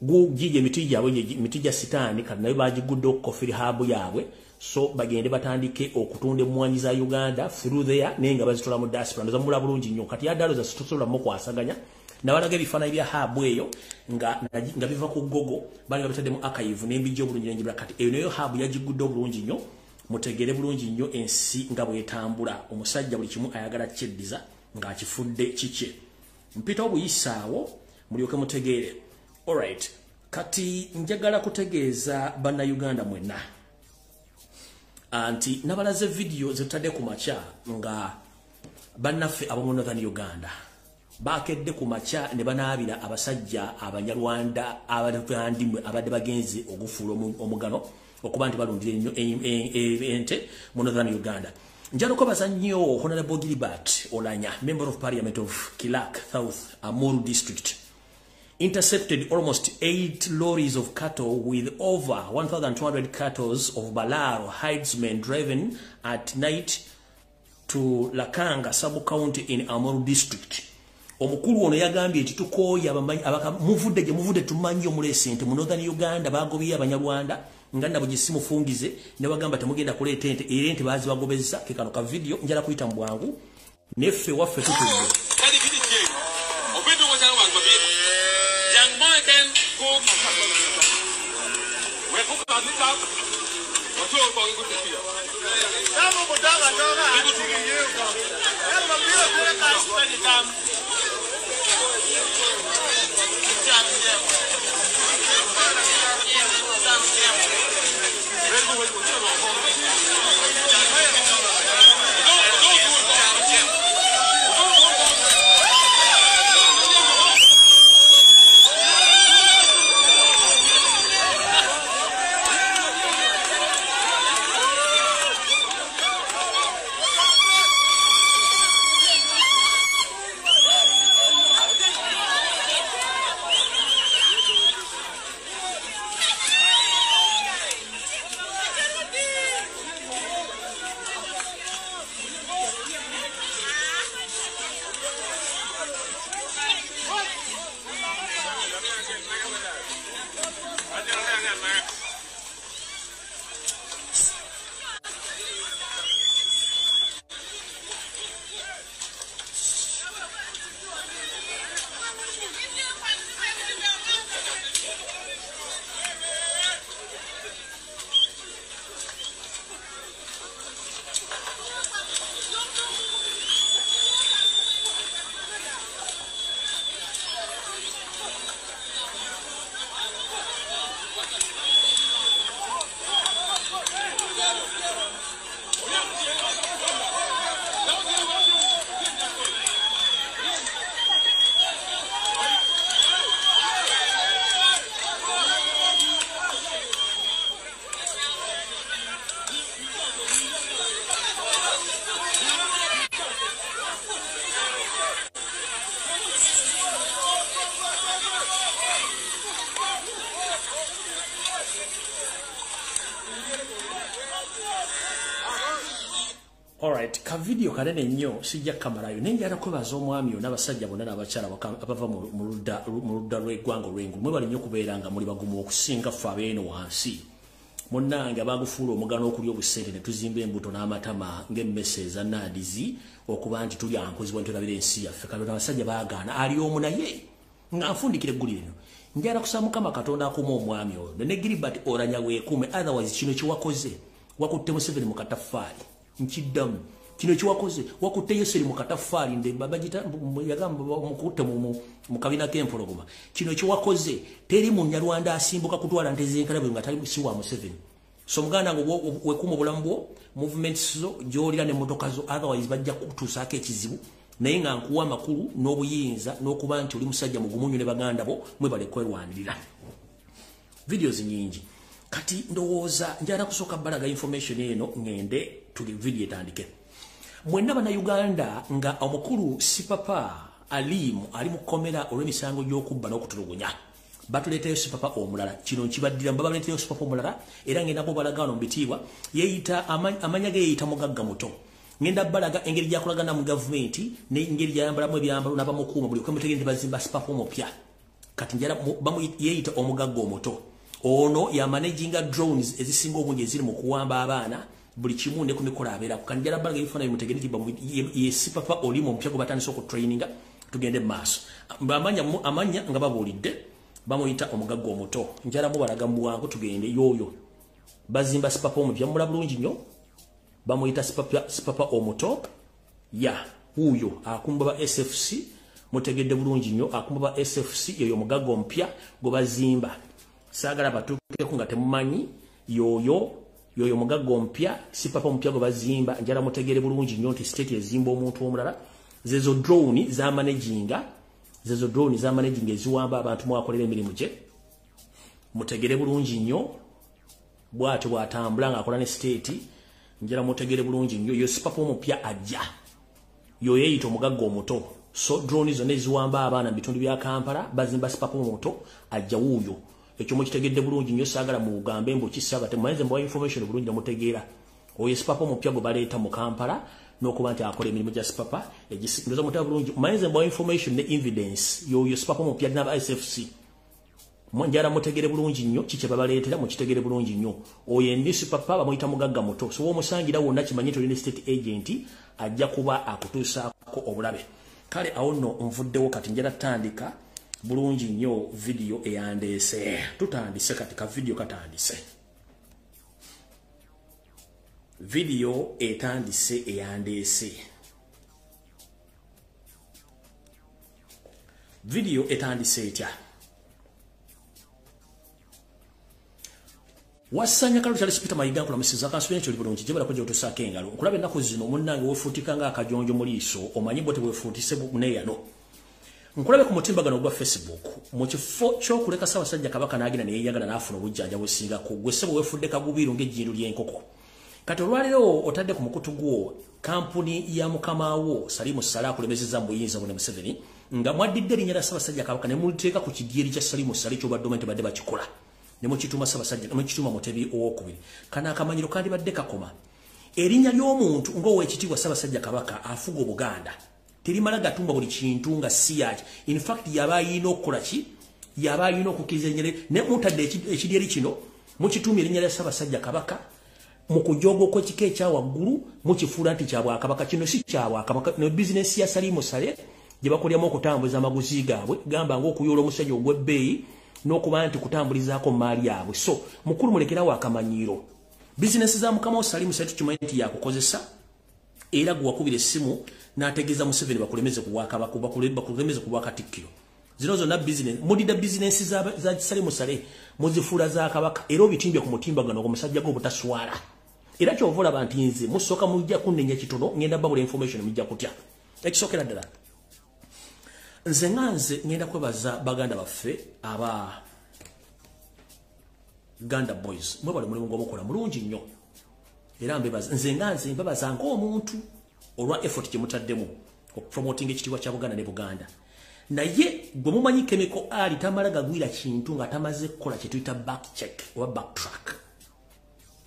gugije emiti gyabwe emiti gya sitaani kati nayo bagigudde okukofiri habu yaabwe so bagende batandike okutunda emmwanyi za Uganda through there naye nga bazitola mu diaspora ndoza mula bulungi nnyo kati yadalo za situsobola mukwasaganya nabalaga ebifaananyi bya habu eyo nga biva ku gogo bali babitadde mu archive n'embijja obulungi n'enjibula kati eyo nayo habu yagigudde obulungi nnyo mutegere bulungi nnyo ensi nga bwetambula omusajja buli kimu ayagala kyeddiza ng'akifudde kike mpita obuyisaawo mulyoke mutegere. Alright, kati njagala kutegeeza bannayuganda mwenna anti nabalaze video zetutadde ku makya nga bannaffe ab'omu Northern Uganda bakedde ku makya ne banaabira abasajja abanyarwanda abavandimwe abadde bagenzi okufuula omugano okuba nti balundira ennyo ente mu Northern Uganda. Njalo kobaza nnyo Honorable Gilbert Olanya, Member of Parliament of Kilak South Amuru District, intercepted almost 8 lorries of cattle with over 1,200 cattle of Balaro hidesmen driven at night to Lakanga sub-county in Amuru District. Omukulu ono yagambye nti tukooya muvudde gye muvudde tumanyi omulese nti mu Northern Uganda bagobye abanyarwanda nga nabo gisimufungize ne bagamba temugenda kuleeta ente era ente bazi bagobezza ke kano ka video njala kuyita mu bwangu neffe waffe tutudde Alright, ka video kanene nnyo sijja kamalayo nenjala kwebaza omwami yo n'abasajja bonna n'abakyala abava mu ludda lw'eggwanga olw'engulu mwebali nnyo kubeera nga muli bagumu okusinga ffe abeeno wansi munnange abagufuula omugano okulya obusente ne tuzimba embuto n'amatama ng'emmese eza naadizi okuba nti tuli ankozi bwe ntulabira ensi yaffe kalona abasajja baagaana ali omu naye nga nfundikira eggulu lino njala kusaba Mukama Katonda akuma omwami oyo ne Gilbert Oranya weekuume otherwise kino kiwakoze wakutte Museveni mu kataffaali nkidamu kino kiwakoze wakutte Yeseri mu kataffaali nde babagita yagamba mukutte mu kabina k'empologoma kino kiwakoze teri munyarwanda asimbuka kutwala ntezenkala bwe nga tali si wa Museveni so muganda ngo wekuuma obulamu bwo movements zo gyolira ne motoka zo otherwise bajja kutuusaako ekizibu naye nga nkuwa amakulu n'obuyinza n'okuba nti oli musajja mugumunyu ne baganda bo mwebale kwerwanirira videos nyingi kati ndowooza njala kusooka balaga information eno ngende tuli video etandike mwenna bana Uganda nga omukulu Sipapa Alimu ali mukomera olw'emisango gy'okubba n'okutulugunya batuleetayo Sipapa omulala kino nkibaddira mbabaleetayo Sipapa omulala era ngenda kubalagaano mu bitiibwa yeeyita amanya ge yeeyita mugagga muto ngenda balaga engeri gyakolagana mu gavumenti n'engeri gyayambalamu ebyambalo n'abamukuuma buli kwemutegende bazimba Sipapa omupya kati njala yeeyita omugagga omuto ono ya managinga drones ezisinga obungi eziri mu kuwamba abaana buli kimu ne kumikola abeera kukanjala balaga ifana bimutegedde ye Sipapa oli mu mpya gobatandise oku traininga tugende maaso amanya nga babuulidde bamuyita omugagga omuto njala mubalaga mu bwangu tugende yoyo bazimba Sipapa omupya mula bulungi nnyo bamuyita Sipapa omuto ya huyo akumba ba SFC mutegedde bulungi nnyo akumba ba SFC yoyo mugagga omupya go bazimba sagala batuukeko nga temumanyi yoyo mugagga omupya Sipapa omupya go bazimba njala mutegere bulungi nnyo nti state ezimba omuntu omulala zezo drone za managinga eziwamba abantu mwakolera emirimu gye mutegere bulungi nnyo bw'atyo bw'atambula ng'akola ne state njala mutegere bulungi nnyo yo Sipapa omupya ajja yo yeeyita omugagga omuto so drone zonna eziwamba abaana mu bitundu bya Kampala bazimba Sipapa omuto ajja wuuyo ekyo mukitegedde bulungi nnyo saagala mu bugambe mbukisaba temumanyize mbawa information bulungi ne mutegeera oyo Sipapa omupya gwe baleeta mu Kampala n'okuba nti akola emirimu gya Sipapa ndoza mutaba bulungi manyize mbawa information ne evidence yoyo Sipapa omupya n'aba SFC njala mutegere bulungi nnyo kiki babaleetera mukitegere bulungi nnyo oyo ndi Sipapa bamuyita mugagga muto so womusangira wonna kimanyi tolina state agent ajja kuba akutuusaako obulabe kale awo nno nvuddewo kati njala tandika bulungi nnyo video eyandeese tutandise kati ka video katandise video etandise eyandeese video etandise etya wasanya kalu chali sipita mayiga nkula mesiza kansuye cyo libulungi jebala kujja otusaka engalo nkulabe nako zino munnange wefutika nga akajonjo muliiso omanyi bote wefutise buneyano nkulabe ku mutimbagano gwa Facebook mu kifo kyo kuleka sawa sajja kabaka nagina ne yeyagala nafuna obujjanja businga ku gwesebo wefudde kagubiru ngejjindu lyenkoko kati olwaliro otadde ku mukutu gwo kampuni ya mukamawo Salimu Sala kulemezeza mbuyinza bone Museveni nga mwaddidde linnya sawa sajja kabaka ne muliteeka ku kidyeri kya Salimu Sala kyo badomenti badde bakikola ne mukituma sawa sajja ne mukituma Mutebi owokubiri kana akamanyiro kandi badde kakoma erinnya ly'omuntu ng'owe ekitibwa sawa sajja kabaka afuga Obuganda terimala gatumba buli kintu nga siyaaki in fact yabayina okukola ki yabayina okukiriza ennyere ne mutadde ekidyeri kino mukitumya erinnya lya Ssaabasajja Kabaka mu kujogo kw'ekika ekyawaggulu mukifuula nti kyabwakabaka kino si kyabwakabaka ne bizinesi ya Salimu Sale gye bakolyamu okutambuza amaguzi gaabwe gamba ng'okuyoola omusajja ogw'ebbeeyi n'okuba nti kutambulizaako maali yaabwe so mukulu mulekerawo akamanyiiro bizinesi za mukama Salimu Sale tukimanyi nti yakukozesa era gwakubira essimu n'ategeeza Museveni bakulemeze ku Bwakabaka bakulemeze ku Bwakatikkiro zino zonna business mudida business za Salimu Sale muzifuula za Kabaka era obitimbye ku mutimbagano omusajja go butaswala era kyovola abantu nze musoka mujja kunnenya kitono ngenda babula information mujja kutya ekisokera ddala nze ngenda kwebaza baganda baffe aba Ganda boys mwe bali mulimu ngomukola mulungi nnyo era nze mbabaza ng'omuntu olwa effort gye mutaddemu okupromotinga ekitiibwa kya Buganda ne Buganda naye gwe mumanyi chemical ali tamala gagwira kintu nga tamaze kukola kye tuyita back check oba back track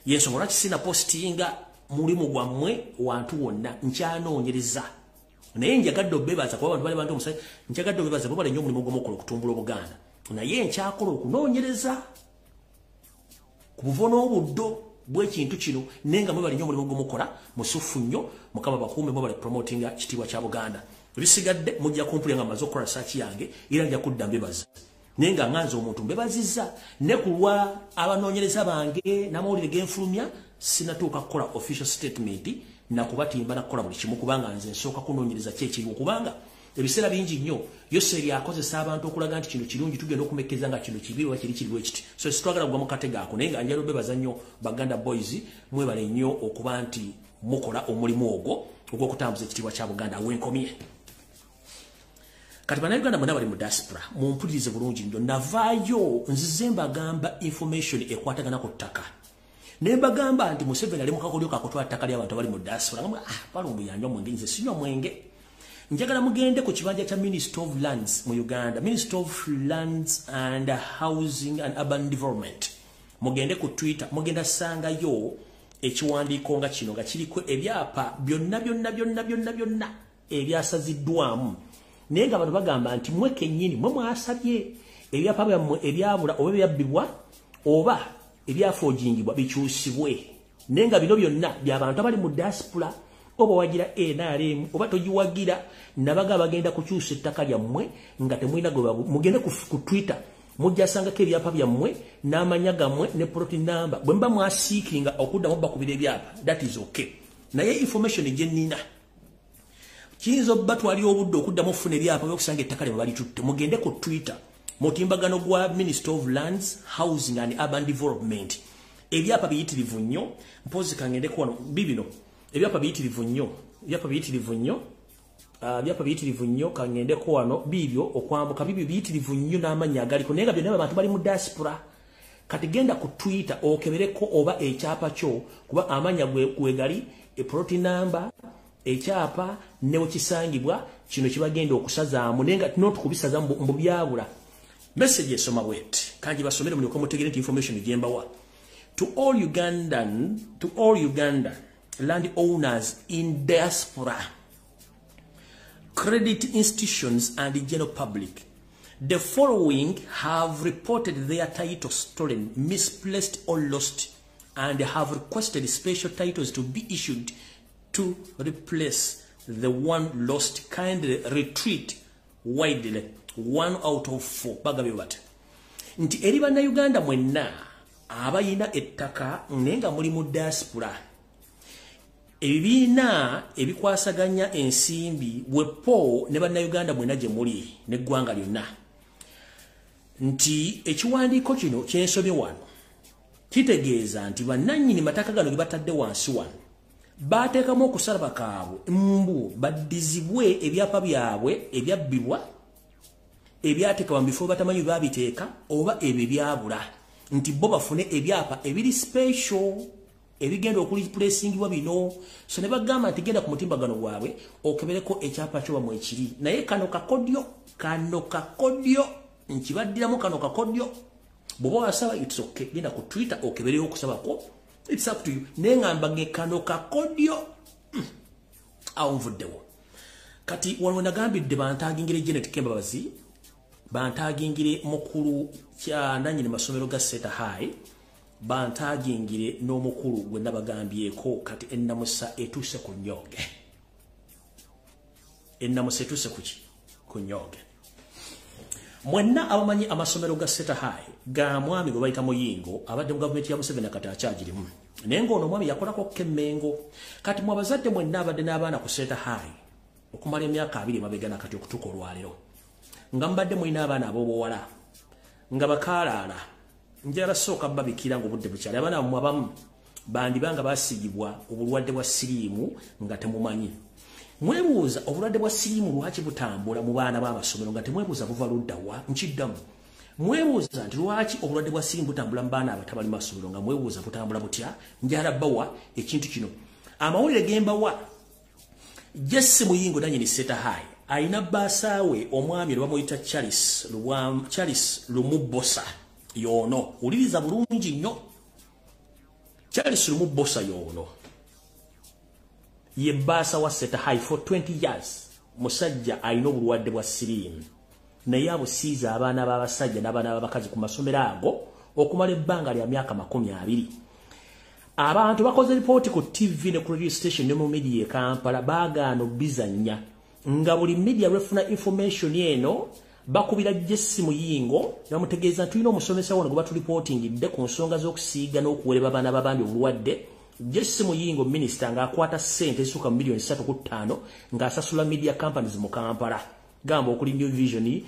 yensonga lwaki sina postinga mulimu gwammwe wantu wonna nkyanoonyereza naye njagadde obebaza kuba abantu bali bantu omusajja njagadde obebaza bo bali nnyo omulimu gw'omukola okutumbula Obuganda naye nkyakola okunoonyereza ku buvono obuddo bw'ekintu kino naye nga mwe bali nnyo omulimu gw'omukola musufu nnyo Mukama bakuume mwe bali promotinga kitiibwa kya Buganda ebisigadde mujja kumpulya nga mmaze okukola saaki yange era nja kudda mbebaza naye nga nganza omuntu mbebazizza ne kulwa abanoonyereza bange n'amawulire g'enfulumya sinatuuka kukola official statement nakubatimba nakukola buli kimu kubanga nze nsooka kunoonyereza kyekiriwo kubanga ebiseera bingi nnyo Yoseri akozesa abantu okulaga nti kino kirungi tugenda okumekkeza nga kino kibi oba kiri kiriwo ekiti so situagala kugwa mu katego ako naye nga njala obebaza nnyo Baganda boys mwebale nnyo okuba nti mukola omulimu ogwo ogw'okutambuza ekitiibwa kya Buganda awenkomye kati bannayuganda mwenna bali mu diaspora mumpulirize bulungi nnyo navaayo nzize mbagamba information ekwatagana ku ttaka ne mbagamba nti Museveni ali mu kakolyo kakutwala ttaka ly'abantu abali mu diaspora nga bali omuyanja omwenge nze sinywa mwenge njagala mugende ku kibanja kya Minister of Lands mu Uganda Minister of Lands and Housing and Urban Development mugende ku Twitter mugenda sangayo ekiwandiiko nga kino nga kiriko ebyapa byonna ebyasaziddwamu naye nga abantu bagamba nti mwe kennyini mwe mwasabye ebyapa byammwe ebyabula oba ebyabbibwa oba ebyafoojingibwa bikyusibwe naye nga bino byonna by'abantu abali mu diaspora oba wagira NRM oba togiwagira nabaga bagenda kukyusa ettaka lyammwe nga temulina gwe mugende ku Twitter mujja sangako ebyapa byammwe n'amanya gammwe ne plot number bwe mba mwasiikinga okuddamu bakubira ebyapa that is okay naye information gye nnina kiyinza batwali obudde okuddamu okufuna ebyapa byokusanga ettaka lye balitutte mugende ku Twitter mutimbagano gwa Minister of Lands Housing and Urban Development ebyapa biyitirivu nnyo mpozi kangende kuwano bibino ebyapa biyitirivu nnyo kangende kuwano bibyo okwambuka bibyo biyitirivu nnyo n'amanya agaliko naye nga byonna abantu bali mu diaspora kati genda ku Twitter okebereko oba ekyapa kyo kuba amanya gwe gali eploti number ekyapa newe kisangibwa kino kibagenda okusazaamu naye nga notukubisaza mbu byabula message esoma bwet kanji basomere mulyoka mutegere information gyembawa to all Uganda land owners in diaspora, credit institutions and the general public. The following have reported their titles stolen, misplaced or lost, and have requested special titles to be issued to replace the one lost. Kindly retreat widely. 1 out of 4. Bagabiwat. Nti eri bana Uganda mwenna abayina ettaka nenga muli mu diaspora. Ebibiina ebikwasaganya ensimbi bwepo ne bana Uganda mwenna gye muli neggwanga lyonna. Nti ekiwandiiko kino kyensomye wano kitegeeza nti bannannyini mataka gano ge batadde wansi wano baateekamu okusalaba kaabwe mbu baddizibwe ebyapa byabwe ebyabbibwa ebyateekebwa mu bifo batamanyi babiteeka oba ebyo byabula nti bo bafune ebyapa ebiri special ebigenda okuliplacingibwa bino so ne bagamba nti genda ku mutimbagano gwabwe okebereko ekyapa kyo bamwe ekiri naye kano kakodyo nkibaddiramu kano kakodyo bw'oba wasaba it's okay genda ku Twitter okebereyo okusabako it's up to you nengambage kano kakodyo awo nvuddewo kati wano nagambidde bantagingire Janet Kembabazi bantagingire mukulu kya nanyini masomero ga Seta High bantagingire n'omukulu gwe nabagambyeko kati ennamusa etuse ku nyoge ennamusa etuse ku nyoge mwenna abamanyi amasomero ga Seta High ga mwami gwe bayita Muyingo abadde mu gavumenti ya Museveni kati akyagirimu naye ng'ono omwami yakolako Kemmengo kati mwabazadde mwenna abadde n'abaana ku Seta High okumala emyaka 2 mabegana kati okutuuka olwaleero nga mbadde mulina abaana ab'obuwala nga bakaalaala njala sooka babikira ng'obudde bukyali abaana mmwe abamu bandibanga basiigibwa obulwadde bwa siriimu nga temumanyi mwebuuza obulwadde bwa siriimu lwaki butambula mu baana b'amasomero nga temwebuuza buva ludda wa nkiddamu mwebuuza nti lwaki obulwadde bwa siriimu butambula mu baana abatabali masomero nga mwebuuza butambula butya njala bawa ekintu kino amawulire gembawa Jesse Muyingo nanyini Seta High aina basaawe omwami lwamuyita Charles Lumbuye yono uliriza bulungi nnyo Charles Lumbuye yono ye Baasa wa Seta High for 20 years. Musajja alina obulwadde bwa siriimu. Naye abusiiza abaana b'abasajja n'abaana b'abakazi ku masomero ago okumala ebbanga lya myaka 20. Abantu bakoze report ku TV ne ku radio station ne mu media Kampala baagaana bizanya nga buli media refuna information eno bakubira Jesse Muyingo yamutegeeza tulina omusomesa wano gwe reportingidde ku nsonga z'okusiiga n'okuwereba abaana b'abandi obulwadde. Jesse Muyingo minister ng'akwata ssente ezisuka milioni 3.5 ng'asasula media companies mu Kampala. Gamba okuli New Vision,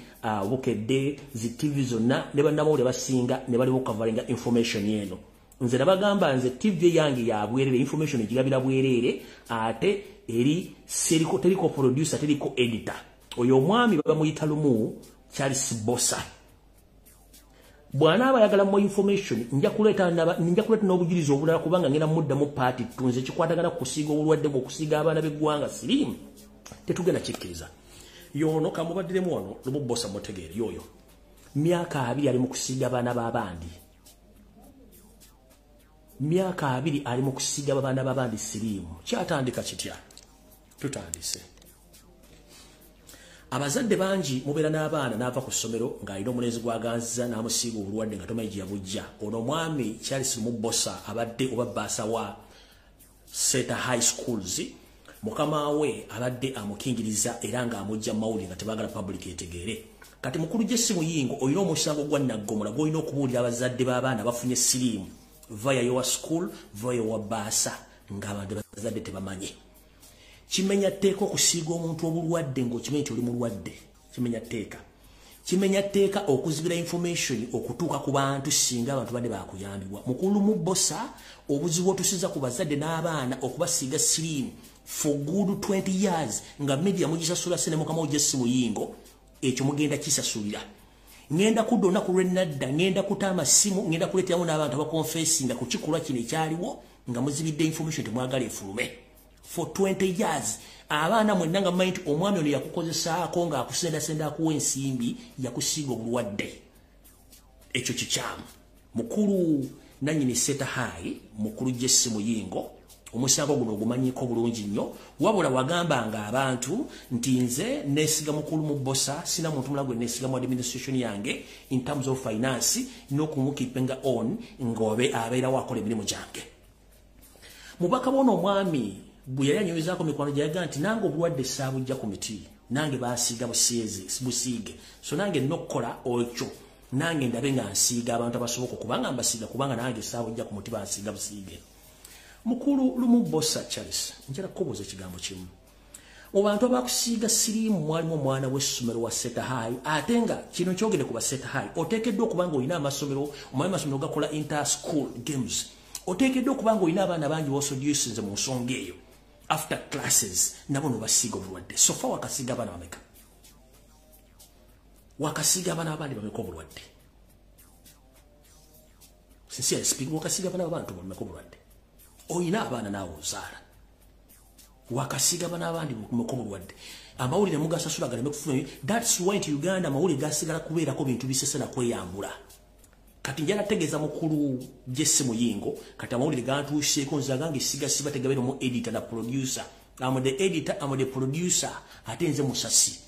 Bukedde, zi TV zonna ne bannamawulire basinga ne bali covering information yeno. Nze nabagamba nze TV yange ya bwerere information egirabira bwerere ate eri seriko teriko producer teriko editor. Oyo omwami bamuyita Lumu Charles Bossa. Bwana abayagala mu information nja kuleta n'obujulizi obulala kubanga ngenda mudda mu party tunze kikwatagana kusiiga obulwadde bw'okusiiga abaana b'eggwanga siriimu tetugenda kikkiriza. Yono kamubaddemu wano Lumu Bossa mutegeere yoyo myaka 2 ali mu kusiiga abaana b'abandi. Myaka 2 ali mu kusiiga abaana b'abandi siriimu. Kyatandika kitya? Tutandise. Abazadde bangi mubeera n'abaana n'ava ku ssomero ng'alina omulenzi gw'aganziza n'amusiiga obulwadde nga tomanyi gye yabujja. Ono omwami Charles Lumu Bossa abadde oba Baasa wa Seta High Schools. Mukama we abadde amukingiriza era ng'amujja mawulire nga tebaagala public etegeere. Kati mukulu Jesse Muyingo oyina omusango gwa naggomola gw'olina okubuulira abazadde b'abaana bafunye siriimu via your school via your Baasa ng'abantu bazadde tebamanyi. Kimenya tteeka okusiiga omuntu obulwadde ng'okimanyi nti oli mulwadde. Kimenya tteeka. Kimenya tteeka okuzibira information okutuuka ku bantu singa abantu badde baakuyambibwa. Mukulu Lumu Bossa obuzibu otusiza ku bazadde n'abaana okubasiiga siriimu for good 20 years nga media mugisasula sene mukama Jesse Muyingo ekyo mugenda kisasulira. Ngenda kudona ku Renada ngenda kutama simu ngenda kuletyamu n'abantu abakonfessinga ku kikulwa kino ekyaliwo nga muzibidde information temwagala efulume for 20 years. Abaana mwenna nga mmanyi nti omwami ono yakukozesaako ng'akusendasenda akuwa ensimbi yakusiiga obulwadde. Ekyo kikyamu. Mukulu nannyini Seta High mukulu Jesse Muyingo omusango guno ogumanyiko bulungi nnyo wabula wagambanga abantu nti nze neesiga mukulu mu Bossa sina muntu mulala gwe neesiga mu administration yange in terms of finance n'okumukipenga on ng'obe abeera wakola emirimu gyange. Mubaka bono omwami bwe yali anyowezaako mikwano gyayaga nti nange obulwadde saabujja ku miti nange baasiiga busiige so nange nokkola ekyo nange ndabe nga nsiiga abantu abasoboka kubanga mbasiiga kubanga nange saabujja ku muti bansiiga busiige. Mukulu Lumu Bossa Charles njala kubuuza ekigambo kimu. Mu bantu abakusiiga siriimu mwalimu omwana w'essomero wa Seta High ate nga kino kyogere ku ba Seta High oteekeddwa okuba nga olina amasomero omanyi amasomero gakola inter school games oteekeddwa okuba nga olina abaana bangi b'osodiusinze mu nsonga eyo after classes nabo nobasiiga obulwadde. Sofa wakasiiga abaana bameka? Wakasiiga abaana abandi bameka obulwadde? Sincerely speaking wakasiiga abaana abantu bameka obulwadde? Oyina abaana naawe ozaala wakasiiga abaana abandi bameka obulwadde? Amawulire mugasasula galeme kufuna. That's why nti Uganda amawulire gasigala kubeerako bintu bisesena kweyambula. Kati njala tegeza mukulu Jesse Muyingo kati amawulire gantuuseeko nze agange siga sibategabero mu editor na producer. I'm the editor, I'm the producer ate nze musasi.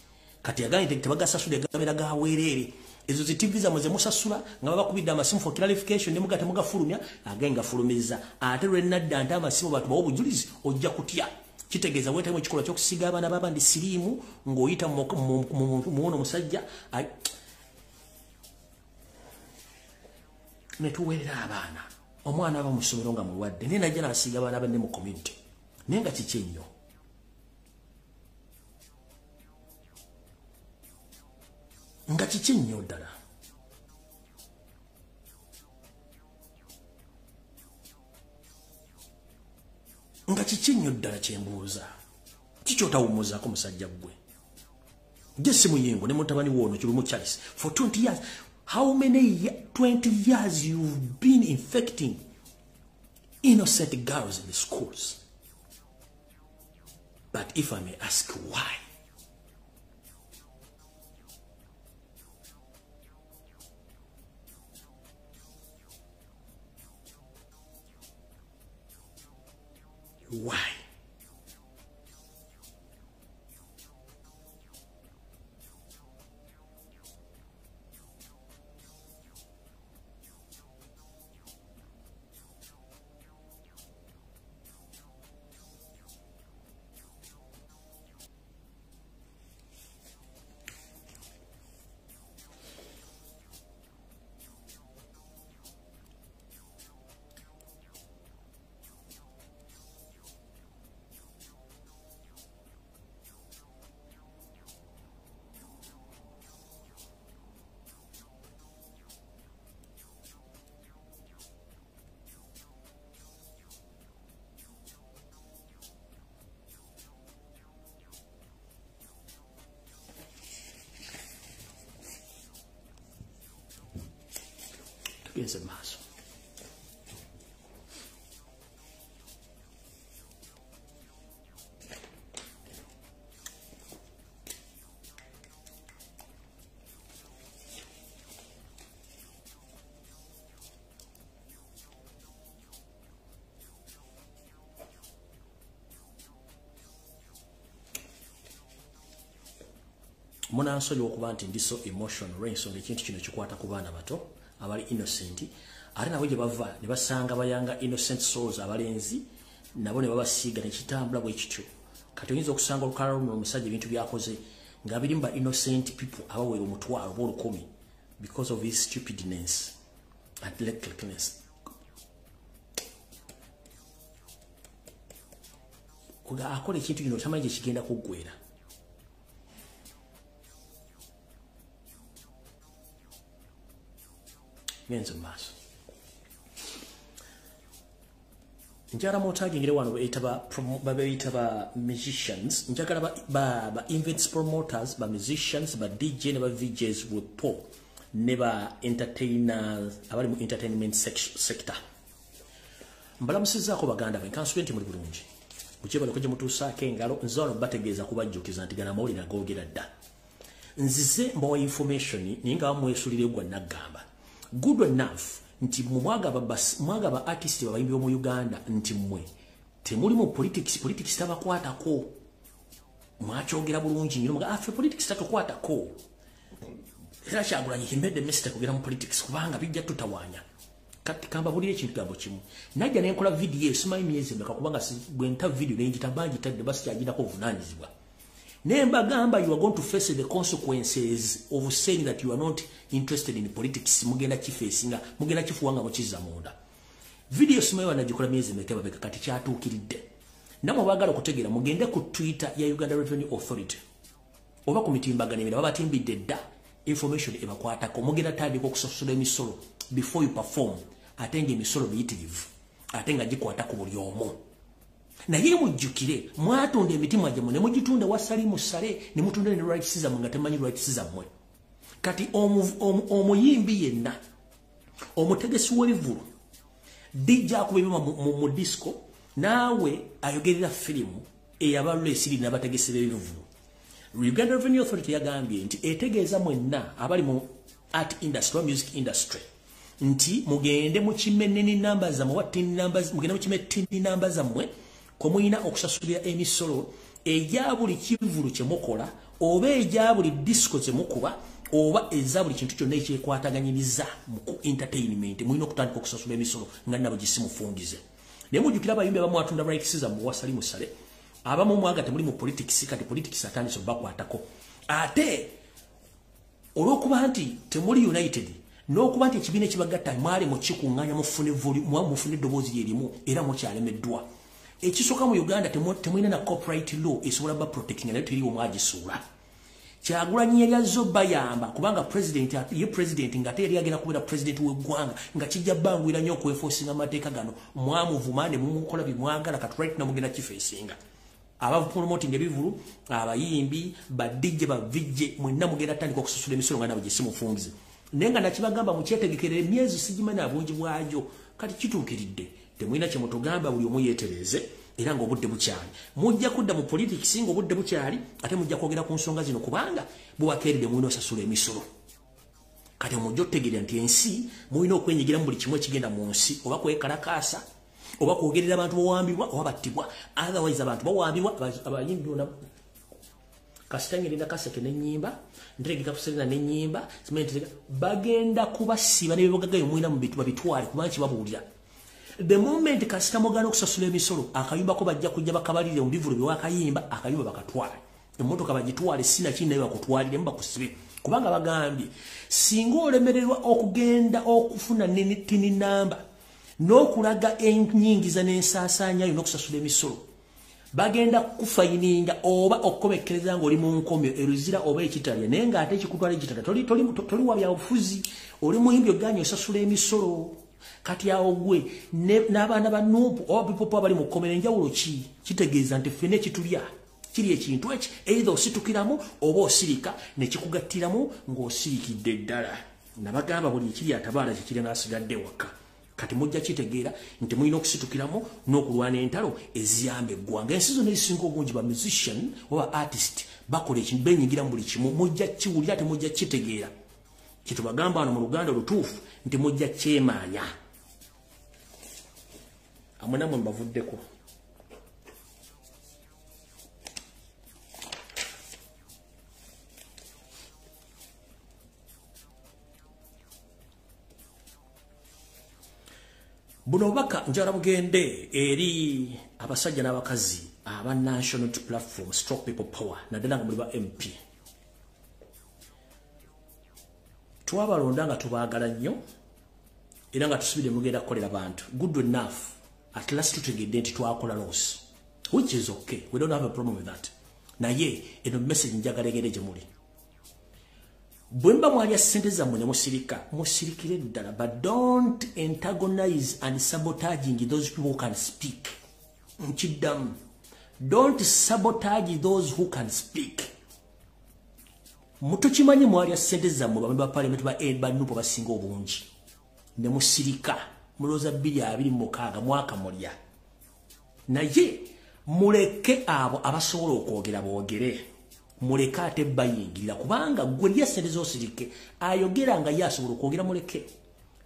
Kati agange tebagasasula gamera gaweerere. Ezo zi TV za muze musasula nga babakubidde amasimu for clarification ne mugate mugafulumya agenga fulumiriza ate Renada ante amasimu batu bawo bujulizi ojja kutya. Kitegeeza weta mu kikola ky'okusiga abaana babandi siriimu ng'oyita muwono musajja netuweerera abaana omwana aba mu ssomero nga mulwadde naye najja n'asiiga abaana banne mu community naye nga kiki ennyo? Nga kiki nnyo ddala? Nga kiki nnyo ddala kyembuuza? Kiki otawummuzaako musajja gwe? Jesse Muyingo ne mutabani w'ono Lumu Charles for 20 years. How many 20 years you've been infecting innocent girls in the schools? But if I may ask why? Why? tugenze maaso. Munansonyi okuba nti ndi so emotional ensonga ekintu kino kikwata ku baana bato abali innocent ate nabo gye bava ne basanga bayanga innocent souls abalenzi nabo ne babasiiga ne kitambula bwe kityo kati oyinza okusanga olukala luno omusajja ebintu byakoze nga biri mba innocent people abawera omutwalo b'olukumi because of his stupidness and recklessness. Kuga akola ekintu kino tamanyi gye kigenda kuggwera. Genze maaso. Njagala mutagingire wano babeeyita ba musicians, njagala ba events promoters, ba musicians, ba DJ ne ba VJs with Paul, ne ba entertainers abali mu entertainment sector. Mbalamusizaako baganda be kansuenti muli bulungi. Bukyebale kujja mutuusaako engalo nzalo bategeeza kubajjukiza nti gana mawulire agoogera dda. Nzize mbawa information ninga bamwesulire gwa naggamba. Good enough nti mwaga ba artist babayimbi mu Uganda nti mmwe temuli mu politics tabakwatako mwakyogera bulungi nnyo mga affe politics tatukwatako era kyagulanye kimbedde message kugera mu politics kubanga bijja tutawanya kati kamba buli ekintu gambo kimu najja nenkola video esimanyi myezi meka kubanga bwenta video nenjita bangi tadde basi kyagirako obuvunanyizibwa nemba gamba you are going to face the consequences of saying that you are not interested in politics mugenda kifesinga mugenda kifuwanga mukiza munda video simayo anajikola myezi mekeba beka kati kyatuukiridde namwe bagala okutegeera mugende ku Twitter ya Uganda Revenue Authority oba ku mitimbaganiro baba timbidde dda information ebakwatako mugenda tandika okusasula emisolo before you perform atenge emisolo biyitirivu atenga gikwatako buli omu naye mujjukire mwatonda emitima gyammwe ne mugitunda wasali musale ne mutunda ne rights zammwe nga temanyi rights zammwe kati omuyimbi yenna omutegesi w'ebivulu dijja akubibima mu disco naawe ayogerera firimu eyabalula esiri n'abategesi b'ebivulu. Uganda Revenue Authority yagambye nti etegeeza mwenna abali mu art industry music industry nti mugende mu kimene namba zammwe mugende mu kimene tini namba zammwe komuyina okusasulira emisolo eja buli kivulu kye mukola oba eja buli disco kye mukuba oba eza buli kintu kyonna ekyekwataganyiriza mu entertainment muyina okutandika okusasula emisolo nga nabo gisimufungize naye mujjukira abayimbi abamu atunda rights zammwe wasali musale abamu mwaga temuli mu politics kati politics atandise bakwatako ate olw'okuba nti temuli united n'okuba nti ekibiina ekibagatta mwali mukikuŋŋaanya mufune eddoboozi lyerimu era mukyalemeddwa. Ekisooka mu Uganda temulina na copyright law esobola ba protecting nayo teriwo mwagisuula. Kyagulanyi yali bayamba kubanga president nga teri agenda kubeera president w'eggwanga nga kijja bangwira nnyo okweforcinga amateeka gano mwamuvuma ne mumukola bimwagala kati right na mugenda kifeesinga. Abavu promoting ebivulu abayimbi badijje bavijje mwenna mugenda tandika okusasula emisolo nga nabo gye simufungize. Naye nga nakibagamba mukyetegekere emyezi sigimanyi abungi bwajo kati kituukiridde. Temwina kye mutugamba buli omu yeetereze era ng'obudde bukyali. Mujja kudda mu politics ng'obudde bukyali ate mujja kwogera ku nsonga zino kubanga bubakeeredde mulina osasula emisolo. Kati mujja otegeera nti ensi mulina okwenyigira mu buli kimu ekigenda mu nsi oba kwekalakaasa oba kwogerera abantu bawambibwa oba battibwa otherwise abantu bawambibwa abayimbi bona kasitangirina kaseke n'ennyimba ntegeka kuserena n'ennyimba bagenda kubasiba n'ebibogagayo mulina mu bitwale kubanga kibabuulira. The moment kasita mogana okusasula emisolo akayumba ko bajja kujja bakabalire mu bivulu by'akayimba akayumba bakatwala emmotoka bagitwale sina kintu nayo bakutwalire mbakusibe kubanga bagambye singa olemererwa okugenda okufuna tini namba n'okulaga ennyingiza n'ensaasaanya yo n'okusasula emisolo bagenda kufayininga oba okukomekereza ng'oli mu nkomyo eruzira oba ekitalya naye ng'ate ekikutwala ekitala toli wa byabufuzi oli muyimbi oganya osasula emisolo. Kati awo gwe n'abaana ba Nuupu oba bipopo abali mu kkomera enjawulo ki kitegeeza nti ffenna ekitulya kiri ekintu eki either ositukiramu oba osirika ne kikugattiramu ng'osirikidde ddala nabagamba buli kiri atabaala kikiri nasigadde waka kati mujja kitegeera nti mulina okusitukiramu n'okulwana entalo eziyamba eggwanga ensi zonna ezisinga obungi ba musician oba artist bakola ekintu benyingira mu buli kimu mujja kiwulira ate mujja kitegeera kyetubagamba wano mu Luganda olutuufu nti mujja kyemaanya amwe namwe mbavuddeko buno baka njala bugende eri abasajja n'abakazi aba national platform stroke people power naddala nga muli ba MP twabalonda nga tubaagala nnyo era nga tusubire mugenda kukolera bantu good enough at last tutegedde nti twakola loss which is okay we don't have a problem with that naye eno message njagala egende gye muli bwemba mwalya ssente zammwe ne musirikire ddala but don't antagonize and sabotaging those people who can speak nkiddamu don't sabotage those who can speak mutukimanyi mwalya ssente zammwe bamemba ba parliament ba nupo basinga obungi ne musirika mulooza 2026 mwaka mulya naye muleke abo abasobola okwogera boogere muleke ate bayingirira kubanga gwe lya ssente z'osirike ayogera nga ye asobola okwogera muleke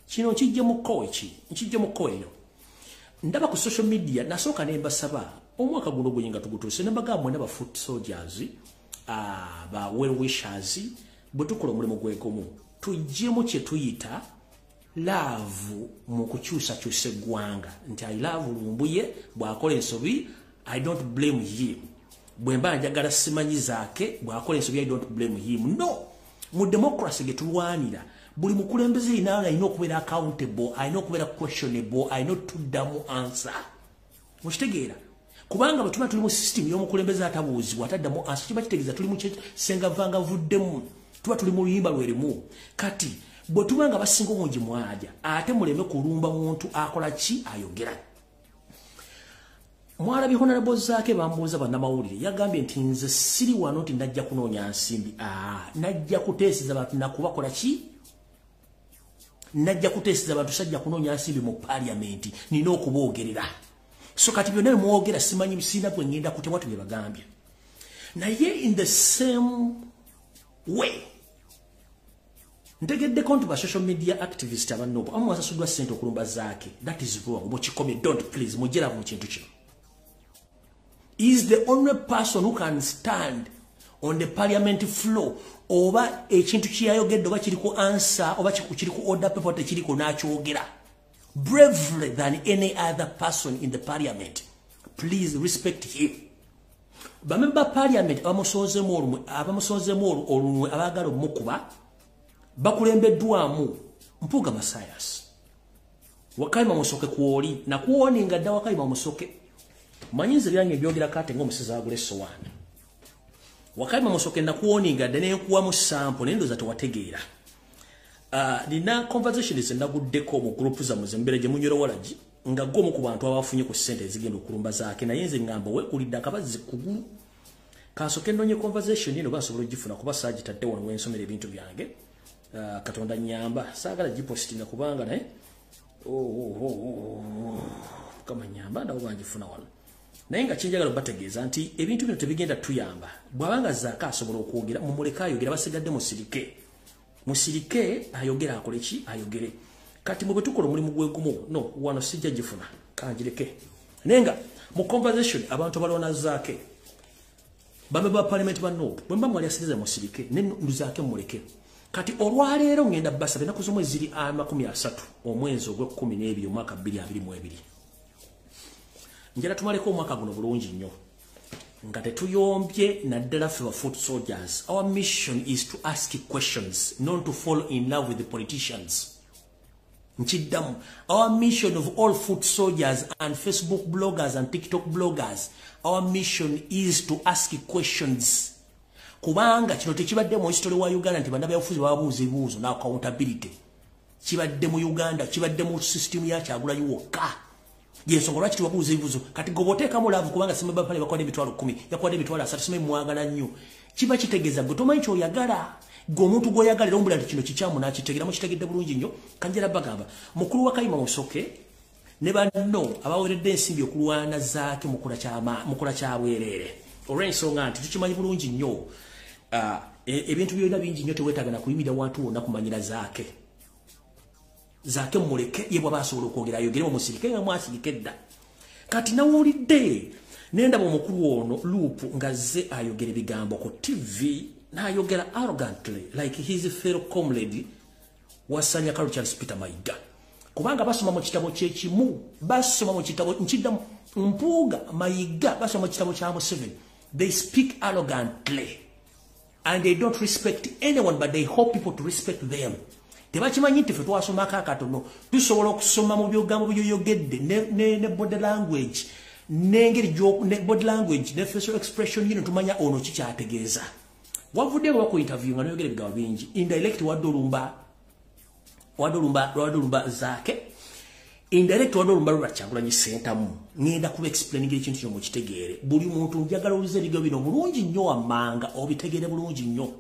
kino nkijje mu kkoeyo ndaba ku social media nasooka ne mbasaba omwaka guno gwenye nga tugutuuse ne mbagamba mwena ba foot soldiers ba well wishers bwe tukola omulimu gwegumu tujjemu kye tuyita love mu kukyusakyusa eggwanga nti I love Lumbuye bw'akola ensobi I don't blame him bwemba njagala simanyi zaake bw'akola ensobi I don't blame him no mu democracy getulwanira buli mukulembeze alina okubeera accountable alina okubeera questionable alina tuddamu answer mukitegeera kubanga bwe tuba tuli mu system y'omukulembeze atabuuzibwa ataddamu answer kiba kitegeeza tuli mu sengavanga vuddemu tuba tuli mu luyimba lwerimu kati bwe tuba nga basinga obungi mwaja ate muleme kulumba muntu akola ki ayogera mwalabi honorable zaake bambuuza bannamawulire yagambye nti nze siri wano nti najja kunoonya nsimbi najja kuteeseza bantu nakubakola ki najja kuteeseza bantu sajja kunoonya nsimbi mu parliament nina okuboogerera so kati byonna bemwogera simanyi sina bwe ngenda kutemwa tubye bagambye naye in the same way ntegeddeko nti ba social media activist abanoobo amu wasasuddwa ssente okulumba zaake that is wrong mukikomye don't please mujeravu mu kintu kino is the only person who can stand on the parliament floor oba ekintu kyayogedde oba kiriko answer oba kiriko order paper tekiriko n'akyogera bravely than any other person in the parliament please respect him bamemba parliament abamusoozemu olunwe abaagala omukuba bakulembeddwamu Mpuga Masayas Wakayima Musoke kuoli na kuoninga dda Wakayima Musoke manyinzi byange byogera kate ng'omusezi agula essowaani Wakayima Musoke na kuoninga dda ne kuwa mu sample nendo za tewategeera nina conversations ndaguddeko mu group za muzembere gye munywera walagi nga gomu ku bantu abafunye ku ssente ezigenda okulumba zaake naye nze ngamba wekulidde akabazi kugulu kasoke ndonye conversation eno basobola ogifuna kuba saagitadde wano wensomera ebintu byange Katonda nyamba saagala gipostinga kubanga naye kama nyamba ndawo banjifuna wano naye nga kinjagala bategeeza nti ebintu bino tebigenda tuyamba bwabanga zaaka asobola okwogera mumuleka ayogera basigadde musirike ayogera akole ki ayogere kati mu betukola omulimu gwegumu no wano sijja gifuna kanjireke nenga mu conversation abantu balona zaake bameba parliament banopo bwemba mwali asiriza musirike nenduzaake muleke kati olwaleero ngenda basabe naku zomwe ziri 30 omwezi ogw'Okumi omwaka 2022 njala tumaleko omwaka guno bulungi nnyo nga tetuyombye naddala ffe ba foot soldiers our mission is to ask questions not to fall in love with the politicians nkiddamu our mission of all foot soldiers and Facebook bloggers and TikTok bloggers our mission is to ask questions kubanga kino tekibadde mu history wa Uganda nti bannabya ofuzi babuuza ebibuuzo na accountability kibadde mu Uganda kibadde mu system ya Kyagulanyi wokka yensonga lwaki tubabuuza ebibuuzo kati goboteeka mu laavu kubanga simba pale bakwadde emitwalo 10 yakwadde emitwalo 3 simba mwagala nnyo kiba kitegeeza gwe tomanyi kyoyagala Go omuntu goyagalira ombula nti kino kikyamu nakitegera mukitegedde bulungi nnyo kanjera bagamba mukulu wa KADIMA Musoke ne banno abaweredde ensimbi okulwana zaake mukula kyabwerere olw'ensonga nti tukimanyi bulungi nnyo ebintu byonna bingi nnyo teweetaaga na kuyimira wantu wonna kumanyira zaake muleke ye bw'aba asobola okwogera ayogere omusirike nga mwasirike edda kati nawulidde nendaba omukulu ono luupu nga zze ayogera ebigambo ku TV n'ayogera arrogantly like his fellow comrade Wasanya Kalu Charles Peter Mayiga kubanga basoma mu kitabo kyekimu basoma mu kitabo nkiddamu Mpuuga Mayiga basoma mu kitabo kya Museveni. They speak arrogantly and they don't respect anyone but they hope people to respect them. Tebakimanyi nti ffe twasomako akatono tusobola okusoma mu byogambo byoyogedde ne body language n'engeri ne body language ne facial expression yino tumanya ono kikyategeeza. Wavudde nga ku interview nga noyogera ebigambo bingi indirect wadolumba zaake indirect wadolumba lwakyagulanye sentamu ngenda kuba explaining ekintu kino mukitegeere buli muntu njagala oluze ebigambo bino bulungi nnyo wammanga obitegeere bulungi nnyo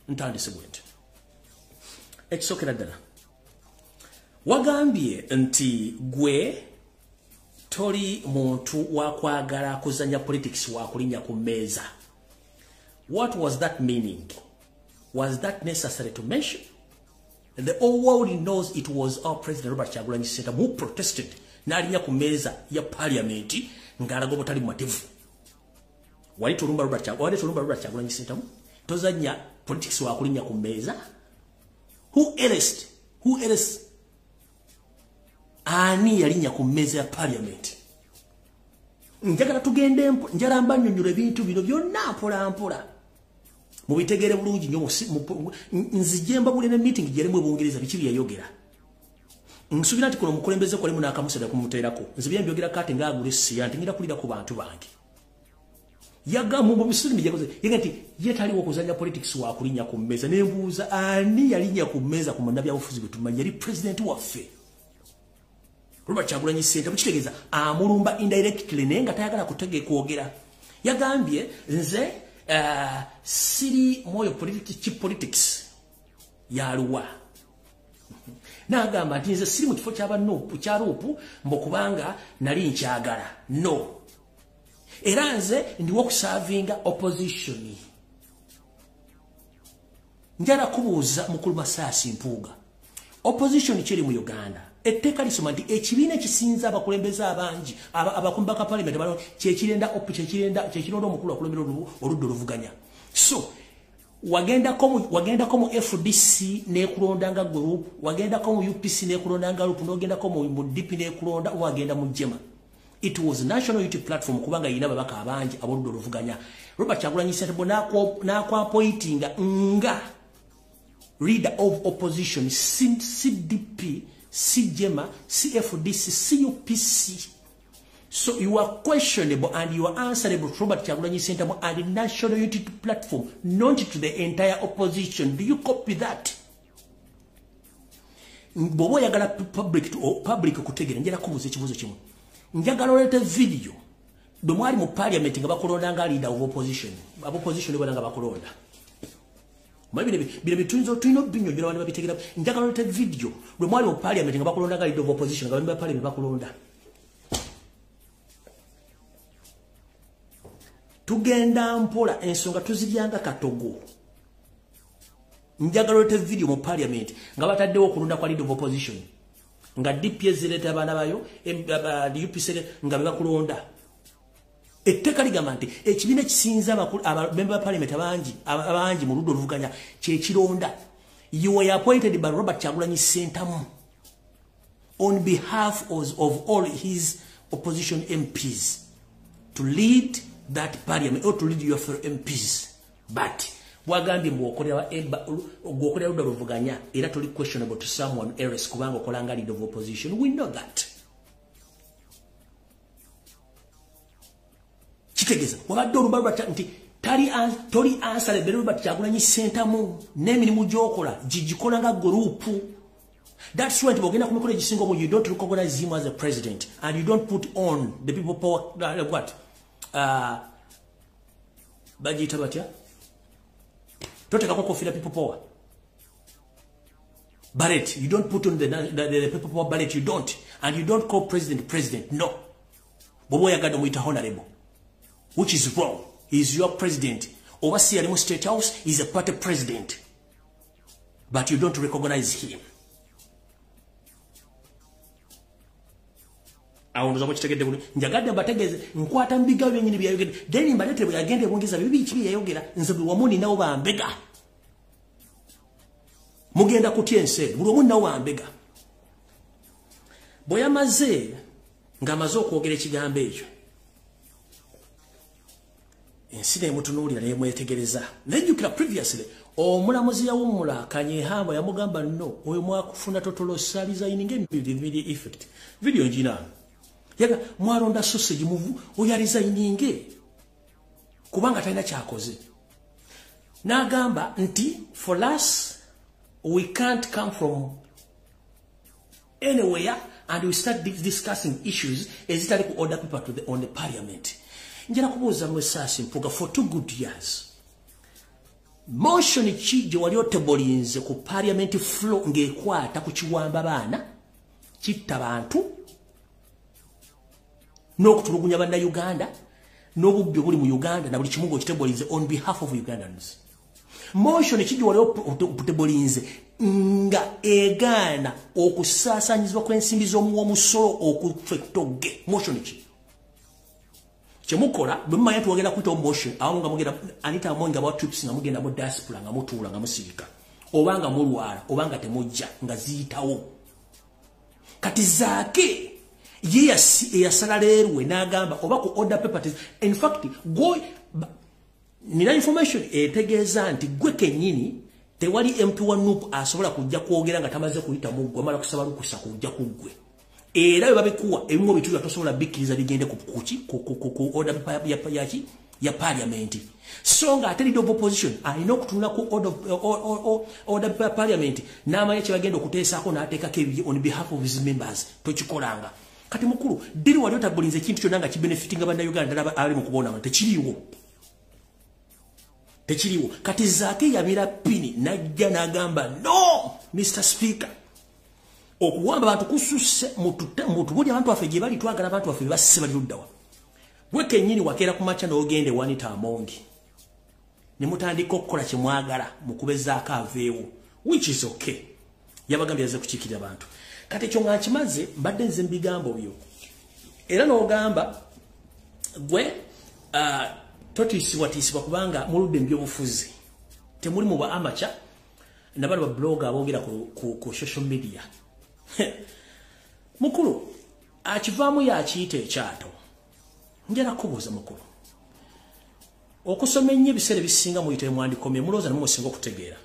ntandise bwenti ekisookera ddala wagambye nti gwe toli muntu wakwagala kuzanya politics wakulinnya ku mmeeza. What was that meaning? Was that necessary to mention? The whole world knows it was our President Robert Kyagulanyi Ssentamu who protested n'alinya ku mmeeza ya parliament ng'alaga obutali mumativu. Wali tulumba Robert Kyagulanyi Ssentamu tozanya politics wakulinnya ku mmeeza. Who else? Ani yalinya ku mmeeza ya parliament? Njagala tugende njala mbanyonnyola ebintu bino byonna mpola mubitegere bulungi nnyo nzijemba buli ne meeting gyerimu ebungereza biki byayogera nsubira nti kuno mukulembeze kolemu n'akamusada kumuteerako nzibye mbyogera kati ngaagula essiya ntingira kulira ku bantu bange yagamu mu bisiri byakoze yega nti yetaliwo okuzanya politics wakulinnya ku mmeeza nembuuza ani yalinya ku mmeeza ku munnabyabufuzi bwe tumanyi yali president waffe Robert Kyagulanyi Ssentamu kitegeeza amulumba indirectly naye nga tayagala kutegeeka kwogera. Yagambye nze siri moyo politics yaluwa. N'agamba nti nze siri mu kifo kya Ruupu mbokubanga nali nkyagala. No. Era nze ndi wokusavinga opposition. Njala kubuuza mukulu Masaasi Mpuuga. Opposition kiri mu Uganda. Etteka lisoma nti ekibiina ekisinza abakulembeze abangi abakumba ka parliament bano kyekirenda omukulu akulembera oludda oluvuganya. So wagendako mu FDC nekulondanga group, wagendako mu UPC nekulondanga group, nogendako mu DP nekulonda, wagenda mu Jema. It was National Unity Platform kubanga yina babaka abangi aboludda oluvuganya. Robert Kyagulanyi Ssentamu n'akwapointinga nga leader of opposition CDP, CJEMA, CFDC, CUPC. So you are questionable and you are answerable to Robert Kyagulanyi Ssentamu and the National Unity Platform, not to the entire opposition. Do you copy that? Bobo yagala public kutegera njala kubuza ekibuzo kimu. Njagala olete video. Domwali mu parliament nga bakolonda nga leader of opposition. Opposition bwana nga bakolonda. Bile bitunzo tuino binyo jona wani babitegera. Njagala olete video. Domwali mu parliament nga bakolonda nga leader of opposition nga bambe parliament bakolonda. Tugenda mpola ensonga tuziryanga katogo. Njagala olete video mu parliament nga bataddewo okulonda kwa leader of opposition. Nga DPS zileta abana bayo UPC nga bakulonda. Etteka ligamba nti ekibiina kisinza abamemba ba parliament abangi mu ludda oluvuganya kyekironda. You were appointed by Robert Kyagulanyi Ssentamu on behalf of all his opposition MPs to lead that parliament or to lead your fellow MPs. But wagambye mwokolera ludda oluvuganya era tuli questionable to someone else kubanga okolanga leader of opposition. We know that. Kitegeza wabadde olubalwa nti toli answer be Robert Kyagulanyi Ssentamu n'emirimu gy'okola gigikola nga group. That's why bogenda ku mikolo egisinga you don't recognize him as a president and you don't put on the people power what bagiyita batya Toteka kofira people power. Ballot, you don't put on the people power ballot, you don't. And you don't call president. No. Boboya gada muita honorable. Which is wrong. He is your president. Overseer Remo State House is a party president. But you don't recognize him. Awondoza mukitegedde bulu njagadde bategeze nkwata mbiga byenyini byayogera then mbalete bwe agende bongeza bibi kibi yayogera nze bwe wamuni nawo bambega mugenda kutyense buli omu nawo bambega boya maze ngamaze okwogera ekigambo ekyo ensine mutunuulira naye mwetegereza nejjukira previously omulamuzi yawummula Kanyehamba yamugamba no oyo mwakufuna totolo salizayininga emibiri effect video njina yaga mwaronda sausage muvu oyalizayininge kubanga talina kyakoze n'agamba nti for us we can't come from anywhere and we start discussing issues ezitali ku order people on the parliament. Njera kubuuza mwesasi mpuga for 2 good years. Motion chije waliotebulinze ku parliament floor ngekwata ku kiwamba baana kitta bantu n'okutulugunya banna Uganda n'obubbi buli mu Uganda na buli kimungo kitebulinze on behalf of Ugandans. Motion chije waliotebulinze nga egana okusasanyizwa kw'ensimbi z'omusolo okufektoge motion chije Chemukola bemanya tuwagenda kuita motion awo nga mugenda Anita Amonga about trips nga mugenda mu diaspora nga mutuula nga musirika obanga mulwala obanga temujja nga ziyitawo kati zaake ye yasala leerwe n'agamba oba ku order paper in fact go nina information etegeeza nti gwe kennyini tewali MP1 nup asobola kujja kwogera nga tamaze kuyita muggwe amala kusaba lukusa kujja kuggwe era bwe babikuwa ebimu bitu tosobola bikkiriza bigende ku order ya parliament so nga ate leader of opposition alina okutunula ku order ya parliament n'amanya kye bagenda okuteesaako n'ateekako ebiri on behalf of his members tokikolanga kati mukulu diri wali otabulinze ekintu kyonna nga kibenefitinga bannayuganda abali mu kubona tekiriwo kati zaake yamira pini najja n'agamba no Mr. Speaker okuwamba abantu kususse mutubuli abantu waffe gye bali twagala abantu waffe basse bali luddawa gwe kennyini wakeera ku makya n'ogende Anita Amongi ne mutandika okukola kye mwagala mukubezaako aveewo which is okay yabagambye aze kukiikirira abantu kati ekyo nga nkimaze mbadde nze mbigambo byo era n'ogamba gwe totiisibwatiisibwa kubanga muludde mu byobufuzi temuli mu ba amateur nabano ba blogger aboogera ku social media mukulu akivaamu yakiyita ekyato njala kubuuza mukulu okusoma ennyo ebiseera ebisinga muyita emwandikomye mulowooza ne musinga okutegeera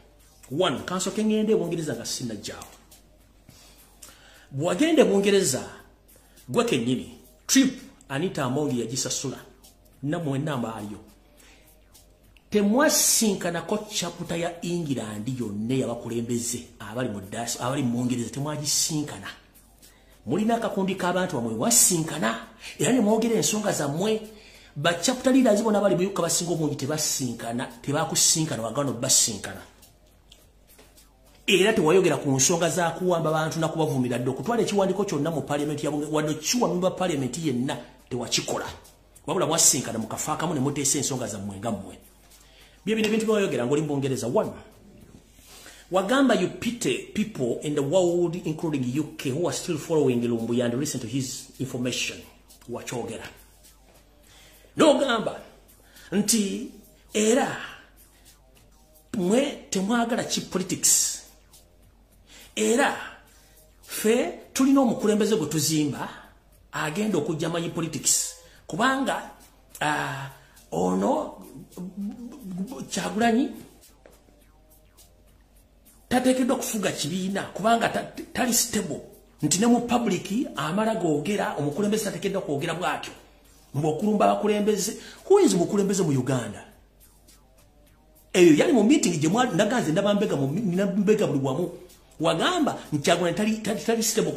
1 kansoke ngende Bungereza nga sinnajjaawo bwagende Bungereza gwe kennyini trip Anita Amongi yagisasula namwe namaaliyo temwasinkanako chaputa ya England yonna yabakulembeze abali mu das abali mu Bungereza temwagisinkana mulina akakundi k'abantu bamwe wasinkana era ne mwogera ensonga zammwe ba chapter leaders bona bali buyuka basinga omungi tebasinkana tebakusinkana wagano basinkana era tewayogera ku nsonga za kuwamba abantu na kubavumira ddo kutwala ekiwandiko kyonna mu parliament ya wadde kiwa member parliament yenna tewakikola wabula mwasinkana mukafaakamu ne muteesa ensonga zammwe nga mmwe bino bintu byayogera ng'oli mu Bungereza 1 wagamba you pity people in the world including UK who are still following Lumbuye and listen to his information wachogera n'ogamba nti era mwe temwagala ki politics era fe tulina omukulembeze gwe tuzimba agenda okujja manyi politics kubanga ono Kyagulanyi tateekeddwa kufuga kibiina kubanga tali stable nti ne mu public amala googera omukulembeze tateekeddwa kwogera bwatyo mb'okulumba abakulembeze who is mukulembeze mu Uganda eyo yali mu meeting gye naganze ndabambega buli wamu wagamba Kyagulanyi tali stable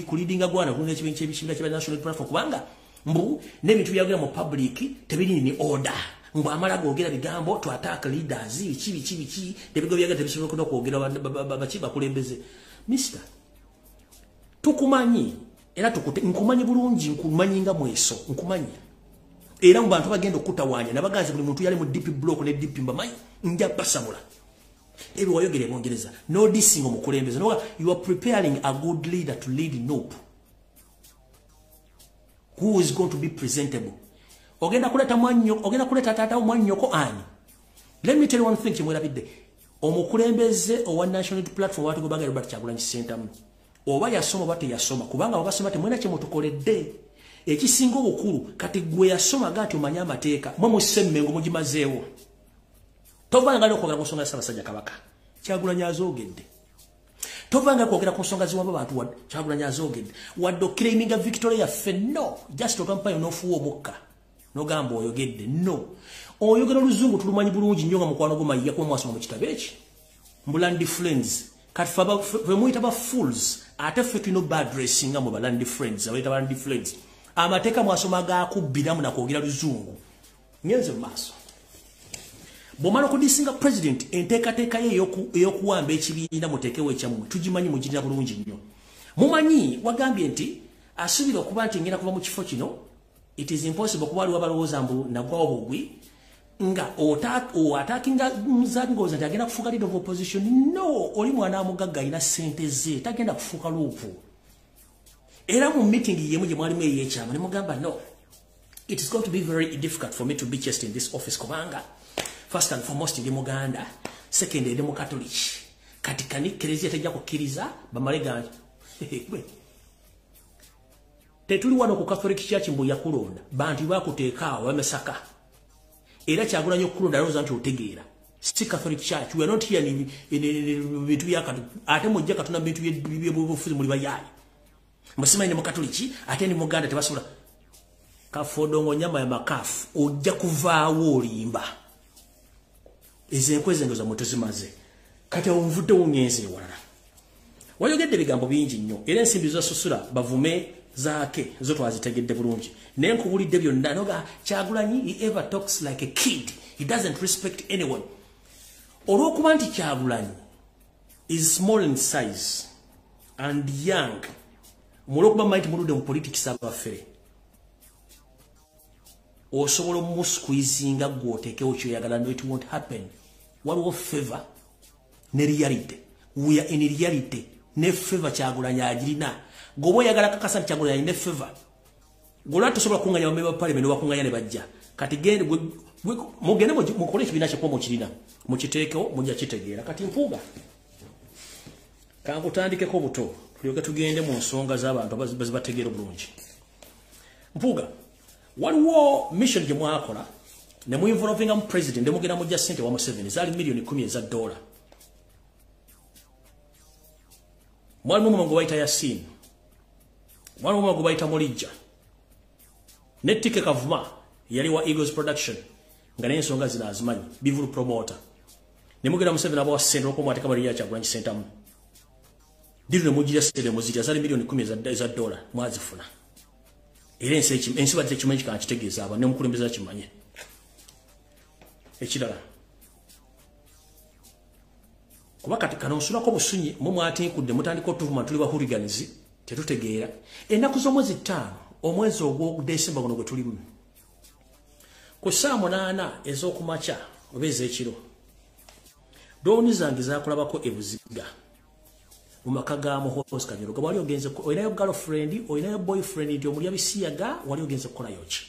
kulidinga gwana n'ekibiina kya National Platform kubanga mbu n'ebintu byagera mu public tebiri ni order Mbu amala googera bigambo to attack leaders biki ebigo byagate bisoboka okwogera bakiba kulembeze. Mister tukumanyi era nkumanyi bulungi nkumanyi nga mweso nkumanyi. Era mu bantu bagenda okutawanya nabagazi buli muntu yali mu DP block ne DP mbamayi nja basamula. Ebi wayogere Bongereza no dissing omukulembeze no you are preparing a good leader to lead Nope. Who is going to be presentable? Ogenda kuleta mwanyo, ogenda kuleta tata mwanyoko ani. Let me tell you one thing kimwera bidde. Omukulembeze owa national platform watu gobaga Robert Kyagulanyi center mu. Oba yasoma bate yasoma kubanga babasoma te mwena kye tukoledde. Ekisingo obukulu kati gwe yasoma gati omanya amateeka mwe musemmengo mugimazeewo. Tovanga okwogera ku nsonga ya Ssaabasajja Kabaka. Kyagulanyi azoogedde. Tovanga kwogera ku nsonga ziwamba bantu wadde. Kyagulanyi azoogedde. Wadde claiming Victoria yaffe no. Just okampayo n'ofuwa omukka. Nogamba oyogedde no. Oyogera oluzungu tulumanyi bulungi nnyo nga mukwano gomayiya kuba mwasoma mu kitabo eki. Mbulandi friends. Kati ffe muyita ba fools. Ate ffe tulina bad dressing nga mu balandi friends. Abayita balandi friends. Amateeka mwasoma gakubbiramu na kwogera luzungu. Ngenze mu maaso. Bw'omala okudisinga president enteekateeka ye ey'okuwamba ekibiina muteekewo ekyammwe tugimanyi mugirina bulungi nnyo. Mumanyi wagambye nti asuubira okuba nti ngenda kuva mu kifo kino. It is impossible kuba waliwo abalowooza mbu nagwawo bugwi nga atakinga muzangoza nti agenda kufuuka leader of opposition. No, oli mwana mugagga alina ssente ze tagenda kufuuka luupu. Era mu meeting yemu gye mwalimu ey'ekyama ne mugamba no, it is going to be very difficult for me to be just in this office kubanga first and foremost ndi Muganda, second ndi Mukatoliki. Kati kani Eklezia tejja kukkiriza bamale ganji. Tetuli wano ku Catholic Church mbu yakulonda bantu bakuteekaawo bamesaka. Era Kyagulanyi okulonda alowooza nti otegeera. Si Catholic Church, we are not here in bintu byakatu. Ate mujja katuna bintu by'obufuzi muli bayaayi. Musimanyi ne Mukatoliki ate ni Muganda tebasobola. Kafodongo nyama ya makafu ojja kuvaawo olimba. Ezenkwe zengo za moto zimaze. Kati onvudde ungenze ewalala. Wayogedde bigambo bingi nnyo. Era ensimbi zasusula bavume zaake zo twazitegedde bulungi. Naye nkubulidde byonna noga Kyagulanyi he ever talks like a kid. He doesn't respect anyone. Olw'okuba nti Kyagulanyi is small in size and young. Mulwokuba mmanyi muludde mu politics abafere. Osobola omusqueezinga gw'oteekewo kyoyagala no it won't happen. Waliwo favor ne reality. We are in reality. Ne favor Kyagulanyi agirina. Gobo yagala kakasa Kyagulanyi ne favor. Gola tosobola kunganya bamebe ba parliament bakunganya ne bajja. Kati gende mugende mukole ekibiina kye mu kirina. Mukiteekewo mujja kitegeera. Kati mpuuga. Kankutandikeko buto. Tulyoke tugende mu nsonga z'abantu bazibategeera bulungi. Mpuuga. Waliwo mission gye mwakola ne mu involving am president demugenda mujja ssente wa Museveni zali milioni 10 eza dola. Mwalimu mwangu bayita Yasin. Mwalimu mwangu bayita Molijja. Netike Kavuma yali wa Eagles Production nga n'ensonga zina azimanyi bivulu promoter. Ne mugenda Museveni abawa ssente okumwateka bali ya Kyagulanyi center mu. Diru ne mujja ssente muzija zali milioni 10 eza dola mwazifuna. Era ensi badde kimanyi kitegeeza aba ne mukulembeza kimanye. Ekirala. Kuba kati kano nsulako busunyi mu mwatinkudde mutandika otuvuma tuli ba hooligans tetutegeera. Ennaku z'omwezi 5 omwezi ogwo December guno gwe tulimu. Ku saa 8 ez'okumakya oba ez'ekiro. Dooni zange zaakulabako ebuziga. Umaka ga muhozi kanyoro ga wali ogenze oyinayo girlfriend oyinayo boyfriend nti omulya bisiyaga wali ogenze kola yoki.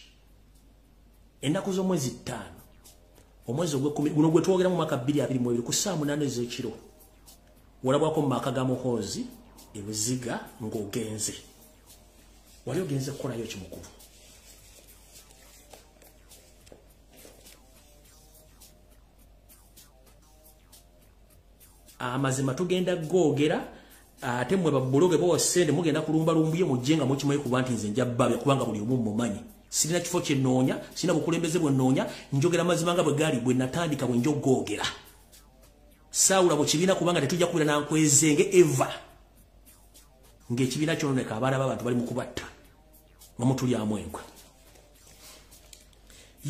Ennaku z'omwezi 5 omwezi ogwe guno gwe twogera mu mwaka 2022 ku saa 8 ez'ekiro walabwako mu maka ga muhozi ebuziga ng'ogenze wali ogenze kola yoki mukulu. Amazima tugenda googera ate mwe babologe bose ne mugenda kulumba lumbuye mujenga mukimayi kuba nti nze njabba kubanga buli omu mumanyi. Sirina kifo kye noonya, sina bukulembeze bwe noonya, njogera mazima nga bwe gali bwe natandika bwe njogoogera. Saula mu kibiina kubanga tetujja kubira na nkwezenge eva. Ng'ekibiina kyononeka abaana b'abantu bali mu kubatta. Nga mutuli amwenkwe.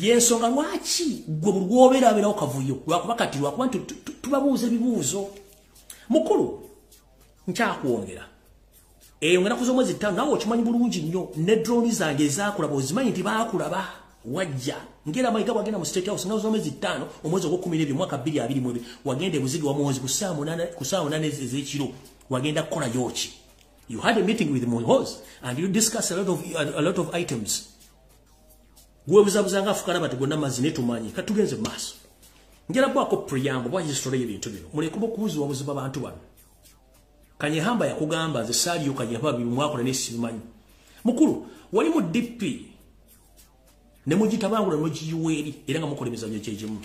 yensonga lwaki gwe bulwobeera okavuyo lwakuba kati lwakuba tubabuuza ebibuuzo mukulu nkyakwongera eyo ngena kuzo mwezi 5 nawe okimanyi bulungi nnyo ne drone zange ezakulaba ozimanyi nti baakulaba wajja ngera mayiga wagenda mu State House ngazo mwezi 5 omwezi ogw'okumi mwaka 2022 wagenda ebuzigi wa muhozi ku saa 8 ez'ekiro wagenda kukola yoki. You had a meeting with Muhozi and you discussed a lot of items. Gwe buzabuzanga afukana bati gonna mazine tumanyi katugenze maso. Ngera bwako preamble bwa history y'ebintu bino. Mulekuba okubuuzibwa buzibu abantu bano. Kanyehamba yakugamba ze saliyo kanyehamba bimwakola n'esibimanyi. Mukulu wali mu DP ne mugitabangula n'ogiyiweeri era nga mukola emizannyo kyegimu.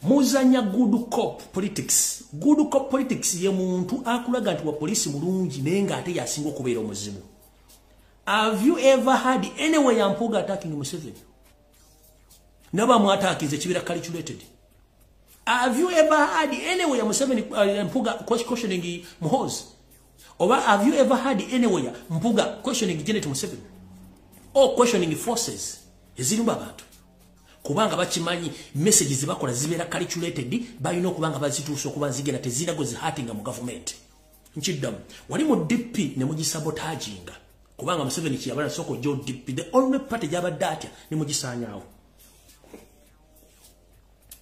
Muzanya good cop politics. Good cop politics ye muntu akulaga nti wa polisi mulungi naye nga ate yasinga okubeera omuzibu. Have you ever had anywhere Yampuga attacking Museveni? Never mu attacking kibira calculated. Have you ever had anywhere Museveni Yampuga questioning Muhozi? Or have you ever had anywhere Mpuga questioning Janet Museveni? Or questioning forces? Ezirumba abantu. Kubanga bakimanyi messages bakola zibeera calculated balina okubanga bazituusa okuba nzigenda tezirago zihatinga mu government. Nchiddamu wali mu DP ne mugisabotaging kubanga Museveni kiyabala soko jo DP the only party gyabadde atya ne mugisaanyaawo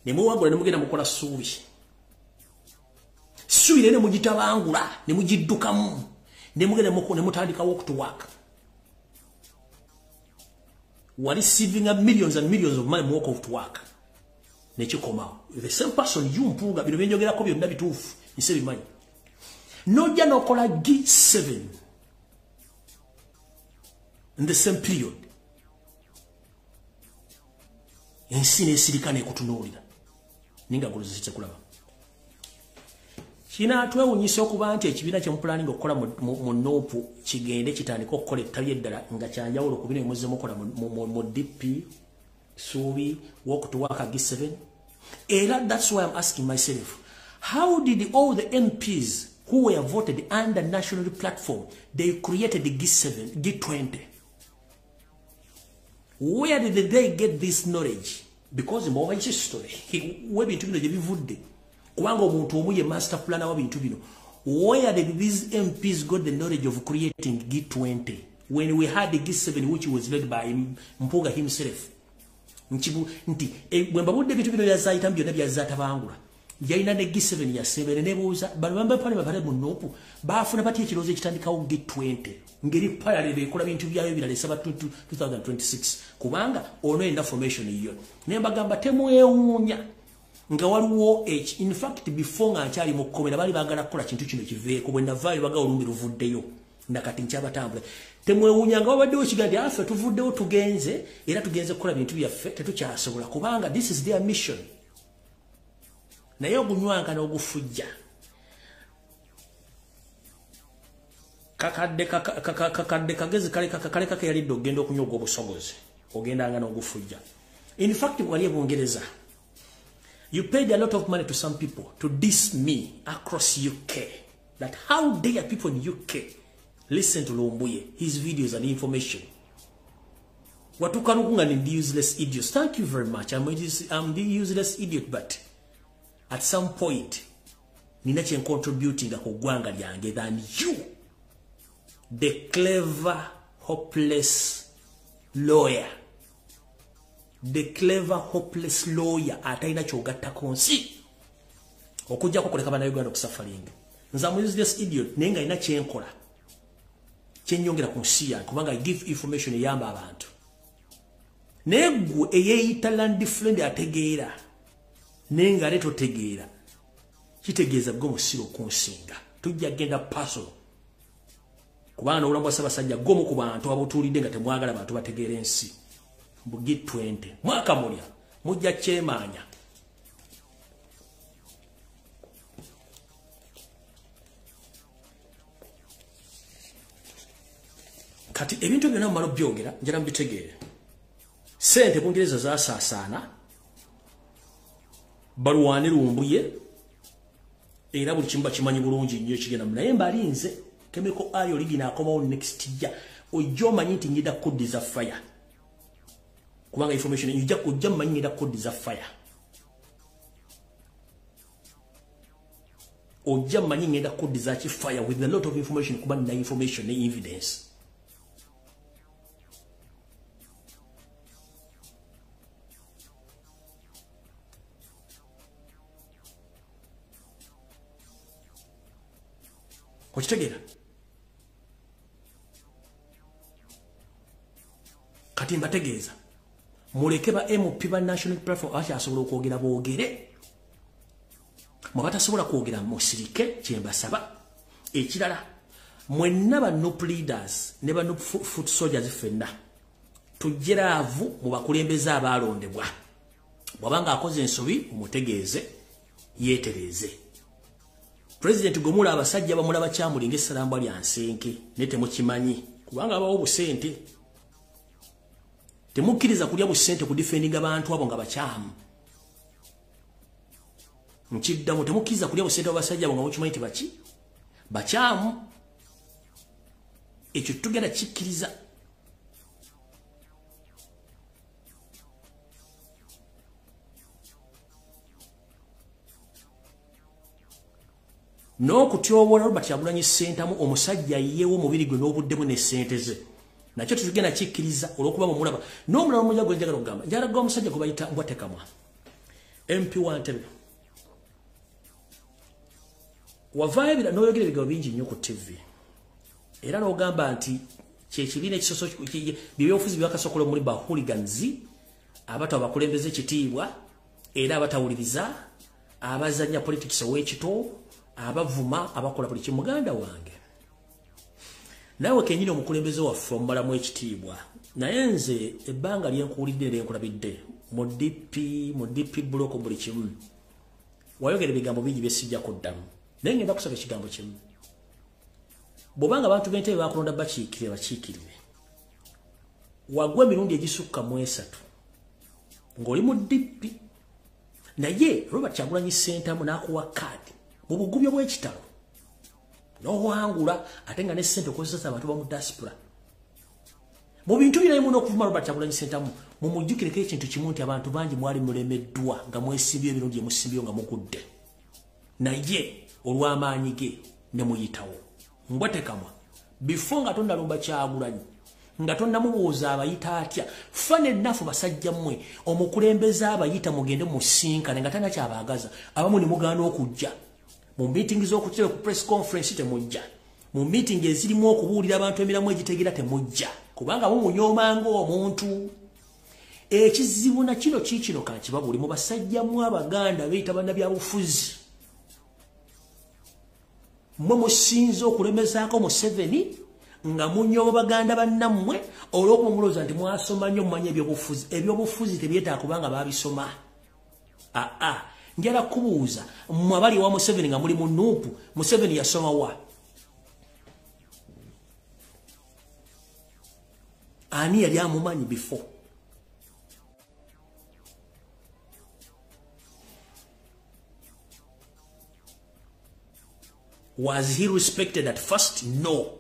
ne muwagula ne mugenda mukola suubi suire ne mugitabangula ne mugiddukamu ne mugenda ne mutandikawo okutuwaka. What is saving up millions and millions of money walk off to work? Nature come out. The same person you Mpuga, you know, get a copy of Nabitoof, you save money. No, you no call a G7 in the same period. And seen a silicane cotonolida. Ninga goes the Chakulava. China 12 unyise okuba nti ekibiina kye planning okukola mu nopu kigende kitandika okukola ettali eddala nga kyanjawulo ku bino emuzze mukola mu DP suubi walk to work G7 era that's why I'm asking myself how did all the MPs who were voted under national platform they created the G7 G20 where did they get this knowledge because more history we bintu bino gye bivudde kubanga omuntu omuye master planner wa bintu bino where did these MPs got the knowledge of creating G20 when we had the G7 which was led by Mpuga himself nchibu nti bwemba budde bintu bino byazaayita byonna byazatabangula yalina ne G7 ya 7 nebuuza balubamba pale bapale mu nopu baafuna bati ekirozo ekitandikawo G20 ngeri pale bekola bintu byayo birale saba 2026 kubanga ono enda formation iyo nembagamba temwewuunya nga waliwo in fact before nga nkyali mu komera bali bagala kukola kintu kino kiveeko bwe navaayo baga olumbi luvuddeyo nakati nkyabatambula temwewuunya nga wabaddewo kigandi affe tuvuddewo tugenze era tugenze kukola bintu byaffe tetukyasobola kubanga this is their mission naye ogunywanga n'ogufujja kakadde kagezi kale kakeyalidde okugenda okunywa obusogozi ogendanga n'ogufujja in fact wali e Bungereza you paid a lot of money to some people to diss me across UK. That how dare people in UK listen to Lumbuye, his videos and information. Watukarukunga ni the useless idiots. Thank you very much. I'm the useless idiot, but at some point, ninache contributing a kugwanga lyange than you, the clever, hopeless lawyer. The clever hopeless lawyer ataina chogatta konsi okujja kukoleka bana Uganda okusafalinga nza mu useless idiot nenga ina kyenkola kyenyongera kunsi yange kubanga I give information eyamba abantu negwe eyeyita land friend ategeera nenga leto tegeera kitegeeza gwo musiro kunsinga tujja genda personal kubanga olamba sabasajja gomu ku bantu abotulidde nga temwagala abantu bategeera ensi G20 mwaka mulya mujja kyemanya kati ebintu byonna mmalo byogera njala mbitegeere sente Bungereza zasaasaana balwane Lumbuye era buli kimu bakimanyi bulungi nnyo ekigenda naye mbalinze kemiko ayo ligina akomawo next year ojja omanyi nti ngida kuddiza fire kubanga information ujja manyira code za fire ojja manyira code za fire with a lot of information kuba na information na evidence Ochitegera kati mbategeeza muleke ba MP ba national platform asobola okwogera boogere mwabatasobola kwogera musirike kyembasaba ekirala mwenna ba NUP leaders ne ba NUP foot soldiers fenna tujjeraavu mu bakulembeze abalondebwa bwabanga akoze ensobi umutegeeze yeetereze President Gomula abasajja bamulaba kyamulinga essalamba lya nsenke nete mukimanyi kubanga abawo busente temukkiriza kulya busente ku defending abantu abo nga bakyamu nkiddamu temukkiriza kulya busente abasajja abo nga mukimanyi tibaki bakyamu ekyo tugenda kikkiriza no kutyobola Robert Yagulanyi sentamu omusajja yeewo mubiri gwe n'obuddemu ne sente ze nakyo tugenda kikkiriza olwokuba mulaba n'omulala omujja gwe njagala okugamba njalaga omusajja gwe bayita Mbwatekamwa MP wa Ntebe wavaayo ebira n'oyogera ebigambo bingi nnyo ku TV era n'ogamba nti kyekibiina ekisoso byebyobufuzi byakasokolo muri ba hooligans abato abakulembeze ekitiibwa era abatawuliriza abazanya politics ow'ekito abavuma abakola buli kimuganda wange nawe kenyine omukulembeze waffe omumalamu ekitiibwa naye nze ebbanga lyenkuwulidde lyenkulabidde mu DP block buli kimu wayogera ebigambo bingi byesijja kuddamu naye ngenda kusaba ekigambo kimu bw'obanga abantu b'entebe bakulonda bakiikirire wagwa emirundi egisukka mu 3 ng'oli mu DP naye Robert Kyagulanyi Ssentamu n'akuwa kaadi mu bugubyo bw'ekitalo n'owangula ate nga ne ssente okozesa abantu bamu diaspora mu bintu birayimu n'okuvuma Robert Kyagulanyi Ssentamu mumujjukireko ekintu kimu nti abantu bangi mwali mulemeddwa nga mwesimbye ebirungi gye musimbyeyo nga mugudde naye olw'amaanyi ge ne muyitawo Mbwatekamwa before nga tonnalumba Kyagulanyi nga tonnamubuuza abayita atya fane ennafu basajja mmwe omukulembeze abayita mugende musinkane nga tana kyabaagaza abamu ne mugaana okujja mu meeting z'okutera ku press conference temujja mu meeting ezirimu okubuulira abantu emiramu egitegera temujja kubanga mumunyoomanga omuntu ekizibu na kino kiikino kankiba buli mu basajjamu abaganda beeyita bannabyabufuzi mwe musinze okulemezaako Museveni nga munyooma baganda bannammwe olw'okuba mulowooza nti mwasoma nnyo mumanyi ebyobufuzi tebyetaaga kubanga baabisoma njala kubuuza mmwe abali wa Museveni nga muli mu NUP Museveni yasoma wa ani yali amumanyi before was he respected at first? No.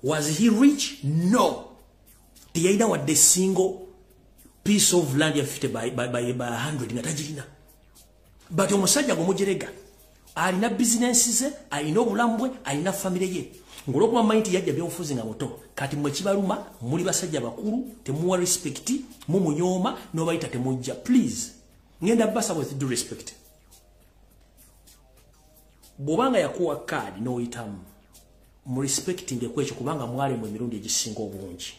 Was he rich? No. The idea was the single piece of land yafite by 100 ngatajirina. But omusajja gumujerega alina business ze, alina obulambwe, alina family ye. Ngolokuba mind yajja byofuzi nga moto. Kati mwe kibaluma muli basajja bakuru temuwa respect, mumunyooma no bayita temujja. Please. Ngenda basa with due respect. Bobanga yakuwa card no itamu. Mu respecting ekwecho kubanga mwale mu mirundi egisinga obungi.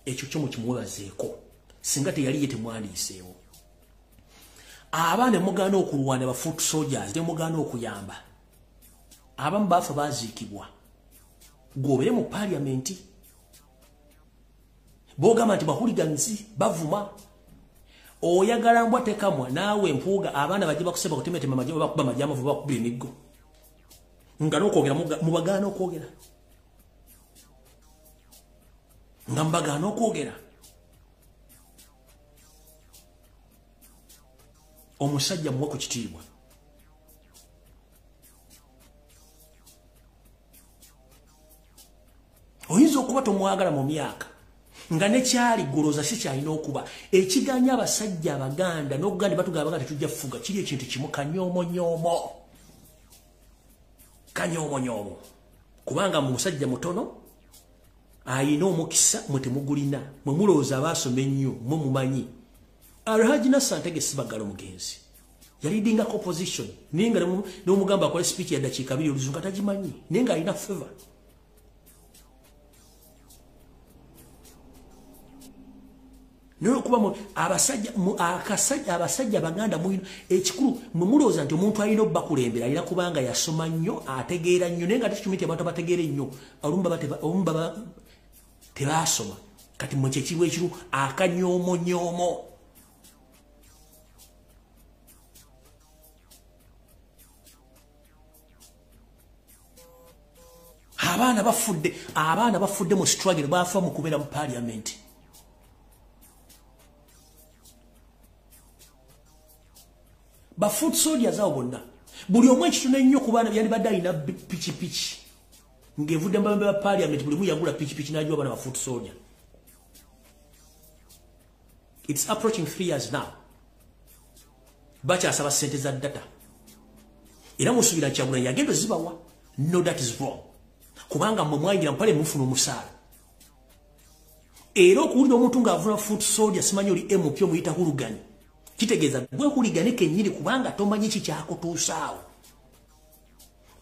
Ekyo kyomu kimwebazeeko. Singa teyali yete mwandiseewo. Abaana mugano okulwana ba foot soldiers ne mugano okuyamba. Abamu bafa baziikibwa. Gobere mu parliament. Bogamba nti bahooligans bavuma. Oyagala Mbwatekamwa naawe mpuuga abaana bajiba kuseba kutemetema majiba bakuba majama vuba kubira emigo. Ngano kwogera mubagano kwogera. Ngambagano kwogera. Omusajja muwe ku kitiibwa. Oyinza kuba tomwagala mu myaka nga ne kyali goloza si kyalina okuba ekiganya abasajja abaganda n'okuganda batugamba nga tetujja fuga kiri ekintu kimu kanyoomonyoomo kubanga mu musajja mutono ayina omukisa mwe temugulina mwe mulowooza abaasoma ennyo mwe mumanyi Alhaji Nassantege Sibagala omugenzi yalidinga opposition naye nga n'omugamba akole speech ya dakiika 2 oluzungu atagimanyi naye nga alina favor. Nyo kuba abasajja baganda muino ekikulu mwe mulowooza nti omuntu alina obbakulembera alina kubanga yasoma nnyo ategeera nnyo naye nga tekimiti abantu abategeera ennyo olumba tebasoma kati mwe kyekibu ekiru akanyoomonyoomo. Abaana bafudde mu struggle bafa mu kubeera mu parliament. Ba foot soldiers awo bonna buli omwe ekitone nnyo ku baana byali badde alina pichi ngevudde mbambe ba parliament buli mu yagula pichi n'ajwa bana ba foot soldier. It's approaching 3 years now. Bakyasaba ssente za data era musuubira Kyagulanyi yagenda zibawa. No, that is wrong. Kubanga mwe mwayingira mpale mufuna omusaala era okuwulira omuntu ng'avuna foot soldier simanyi oli MP omuyita Huluganyi kitegeeza gwe Huluganyi kennyini kubanga tomanyi kikyakutuusaawo.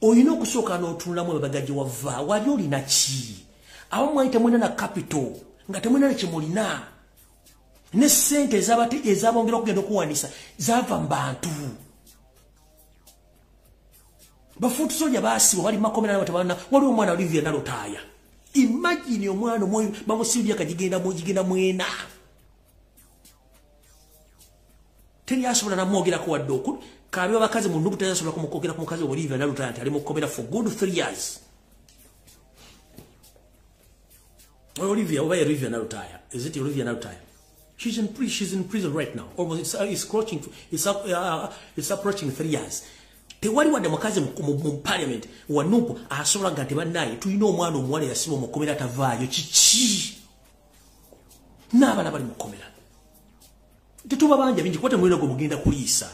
Olina okusooka n'otunulamu abagajja wava wali olina ki abamu mwali temulina na capital nga temulina ne kyemulina ne ssente ezabongera okugenda okuwanisa zaava mu bantu. Bafutu soja basi wali makomera na tabana wali omwana Olivia Nalotaya. Imagine omwana omwe bamusibya kagigenda mwena. Teri asobola na mwogera ku waddoku kabe abakazi mu ndugu tayasobola kumukogera ku mukazi Olivia Nalotaya ali mukomera for good 3 years. Olivia Nalotaya. Is it Olivia Nalotaya? She's in prison right now. Almost it's approaching 3 years. Tewali wadde mukazi mu parliament wanupo asobola gante bannaye tulina omwana omuwala yasiba mukomera tavaayo kiki n'abaana bali mukomera tetuba banja bingi kwate mulina gwe mugenda kuliisa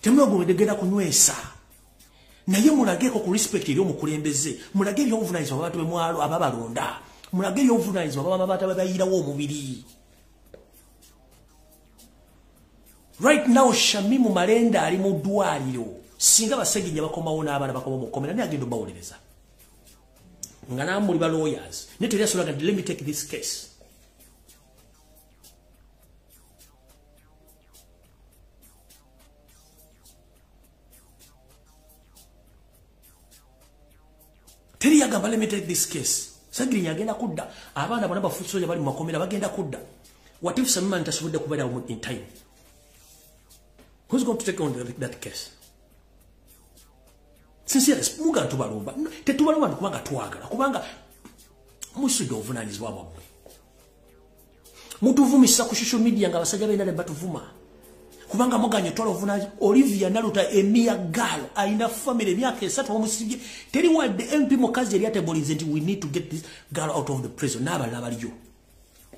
temulina gwe mugenda kunywesa naye mulageeko ku respect eri omukulembeze mulage eri obuvunaanyizibwa abantu b'emwalo ababalonda mulage eri obuvunaanyizibwa babamabata babayirawo omubiri. Right now Shamimu Malenda ali mu ddwaliro singa basajja bakomawo n'abaana bakoma mu komera naye agenda bawulereza nga namuli ba lawyers ne teri asobola gati let me take this case. Teri yagamba let me take this case. Sagirinya agenda kudda abaana bonna bafusoja bali mu makomera bagenda kudda. What if Shamimu ntasobodde kubeera in time? Who's going to take on that case? Sincerely, muga tubalumba. Tetubalumba kubanga twagala. Kubanga musudde obuvunaanyizibwa bwammwe. Mutuvumisa ku social media nga abasajja balina ne batuvuma. Kubanga muganye twala obuvunaanyizibwa. Olivia Nalotaya emia galo alina family emyaka 3 omusibye. Teri wadde MP mukazi yali atebolize nti we need to get this girl out of the prison. N'abalala baliyo.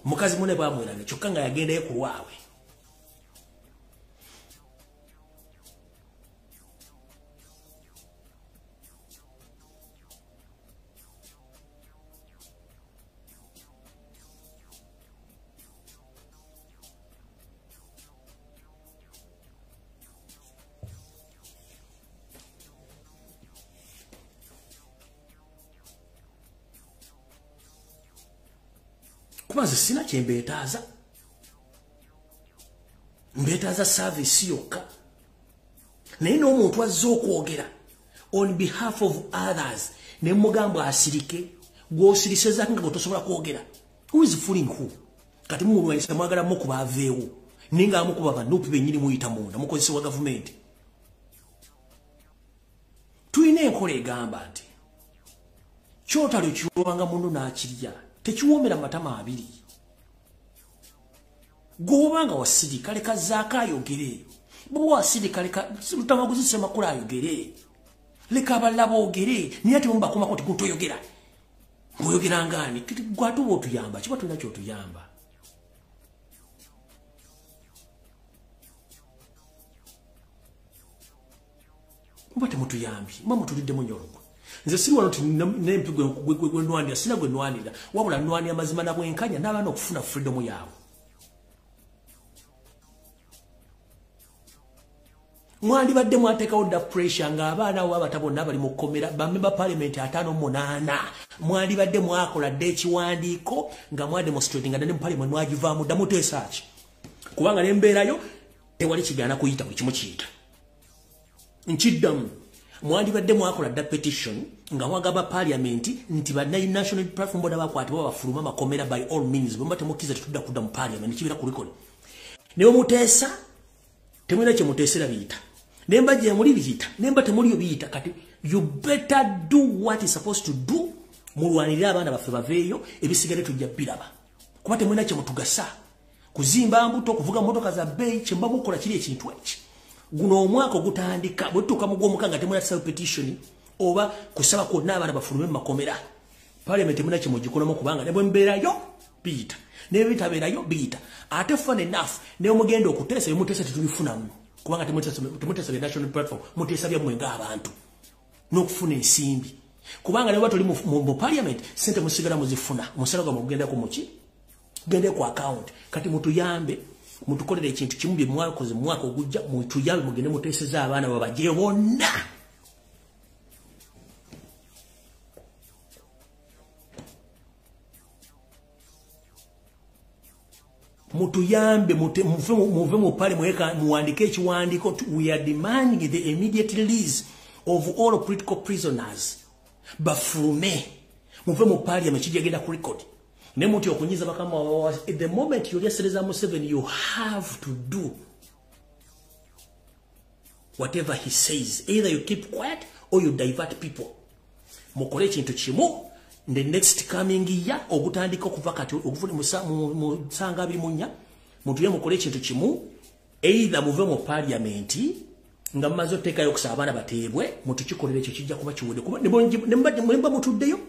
Mukazi mune bamwerana kyokka nga yagendayo ku lwawe. Kubanze sina kyembeetaaza. Mbeetaaza service yokka. Naye n'omuntu azza okwogera on behalf of others ne mugamba asirike gw'osiriseza nga tosobola kwogera. Who is fooling who? Kati mumulwanyisa mwagala mukuba aveewo naye nga amukuba bannupi bennyini muyita munda mukozesa wa gavumenti. Tulina enkola egamba nti kyotalo kiwanga mundu n'akirya tekiwoomera matama abiri. Gobanga wasirika leka zaaka ayogere. Bwe wasirika leka lutamaguzi semakula ayogere. Leka abalala boogere. Naye ate mubakomako tikutoyogera. Oyogera ngani gwatu otuyamba kiba tulina kyotuyamba. Mbate mutuyambi mba mutulidde munyoloko. Nze siri wano nempigwe gwe nwanira sina gwe nwanira wabula nwanira mazima na bwenkanya n'abaana okufuna freedom yaabwe. Mwandibadde mwateekawo da pressure ng'abaana abo batabonna bali mu kkomera bamemba parliament 5-8 mwandibadde mwakola dde ekiwandiiko nga mwademonstrate nga ne mu parliament mwagivaamu dda muteesaaki kubanga n'embeerayo tewali kigaana kuyita buli kimu kiyita. Nkiddamu mwandibadde mwakola dda petition nga mwagamba parliament nti ba national platform boda bakwatibwa bafuluma makomera by all means bwe mbatemukiza tetudda kudda mu parliament kibira kulikole. Ne muteesa temwina kye muteesera biyita. Nemba je muli biyita nemba temuli biyita kati you better do what is supposed to do mulwanirira abaana baffe baveeyo ebisigale tujja biraba kuba temwina kye mutugasa kuzimba mbuto kuvuga motoka za bei kyemba mukola kiri ekintu eki. Guno omwaka ogutandika bwe tutuuka mu gw'omukaaga temwina tusaba petition oba kusaba kwonna abaana bafulume mu makomera. Parliament temwina kye mugikonamu kubanga ne bwe mbeerayo biyita nebitabeerayo biyita ate fun enough ne omugenda okuteesa ebimuteesa tetubifunamu kubanga temuteesa bya national platform muteesa bya mwenga abantu n'okufuna ensimbi kubanga ne bwe tuli mu parliament sente musigala muzifuna omusala gwa mugenda ku muki gende ku account kati mutuyambe mutukolere ekintu kimu bye mwakoze mu mwaka ogujja mutuyambe mugende muteeseza abaana babajje bonna. Mutuyambe muve mu pale mweka muwandike ekiwandiiko we are demanding the immediate release of all political prisoners bafulume muve mu parliament kijagenda ku record ne muti okunyiza bakama at the moment you listen Museveni you have to do whatever he says either you keep quiet or you divert people mukole ekintu kimu. The next coming year ogutandika okuva kati okufuna musanga 24 mutuye mukole ekintu kimu either muve mu parliament nga mmaze oteekayo okusaba abaana bateebwe mutukikolere ekyo kijja kuba kiwedde kuba nemba mutuddeyo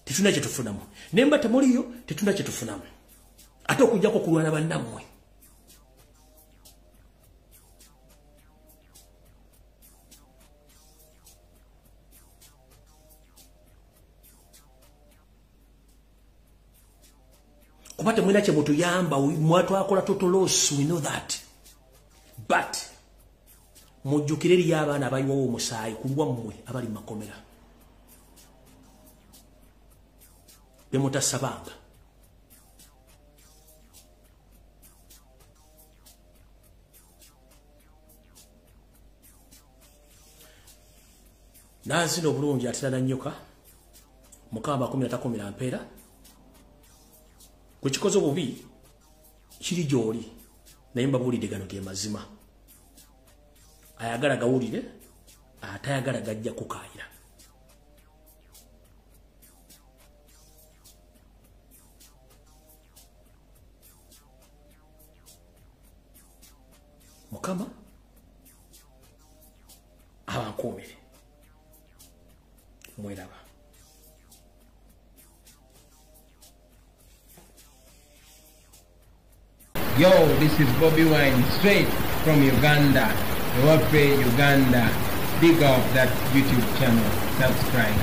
tetuna kye tufunamu nemba temuliyo tetuna kye tufunamu ate okujjako kulwana bannammwe. Kubate mwina kye mutuyamba mwatu akola total loss we know that but mujjukire eri abaana abayiwawo omusaayi kulwa mmwe abali mu makomera be mutasabanga. Nansi n'obulungi atera na nnyoka mukama 13 mpeera kwekikoze obubi kiri gy'oli naye mbabuulidde gano ge mazima ayagala gawulire atayagala gajja kukaayira. Mukama abankuumire mweraba. Yo, this is Bobby Wine, straight from Uganda. Ewaffe, Uganda. Big up that YouTube channel. Subscribe.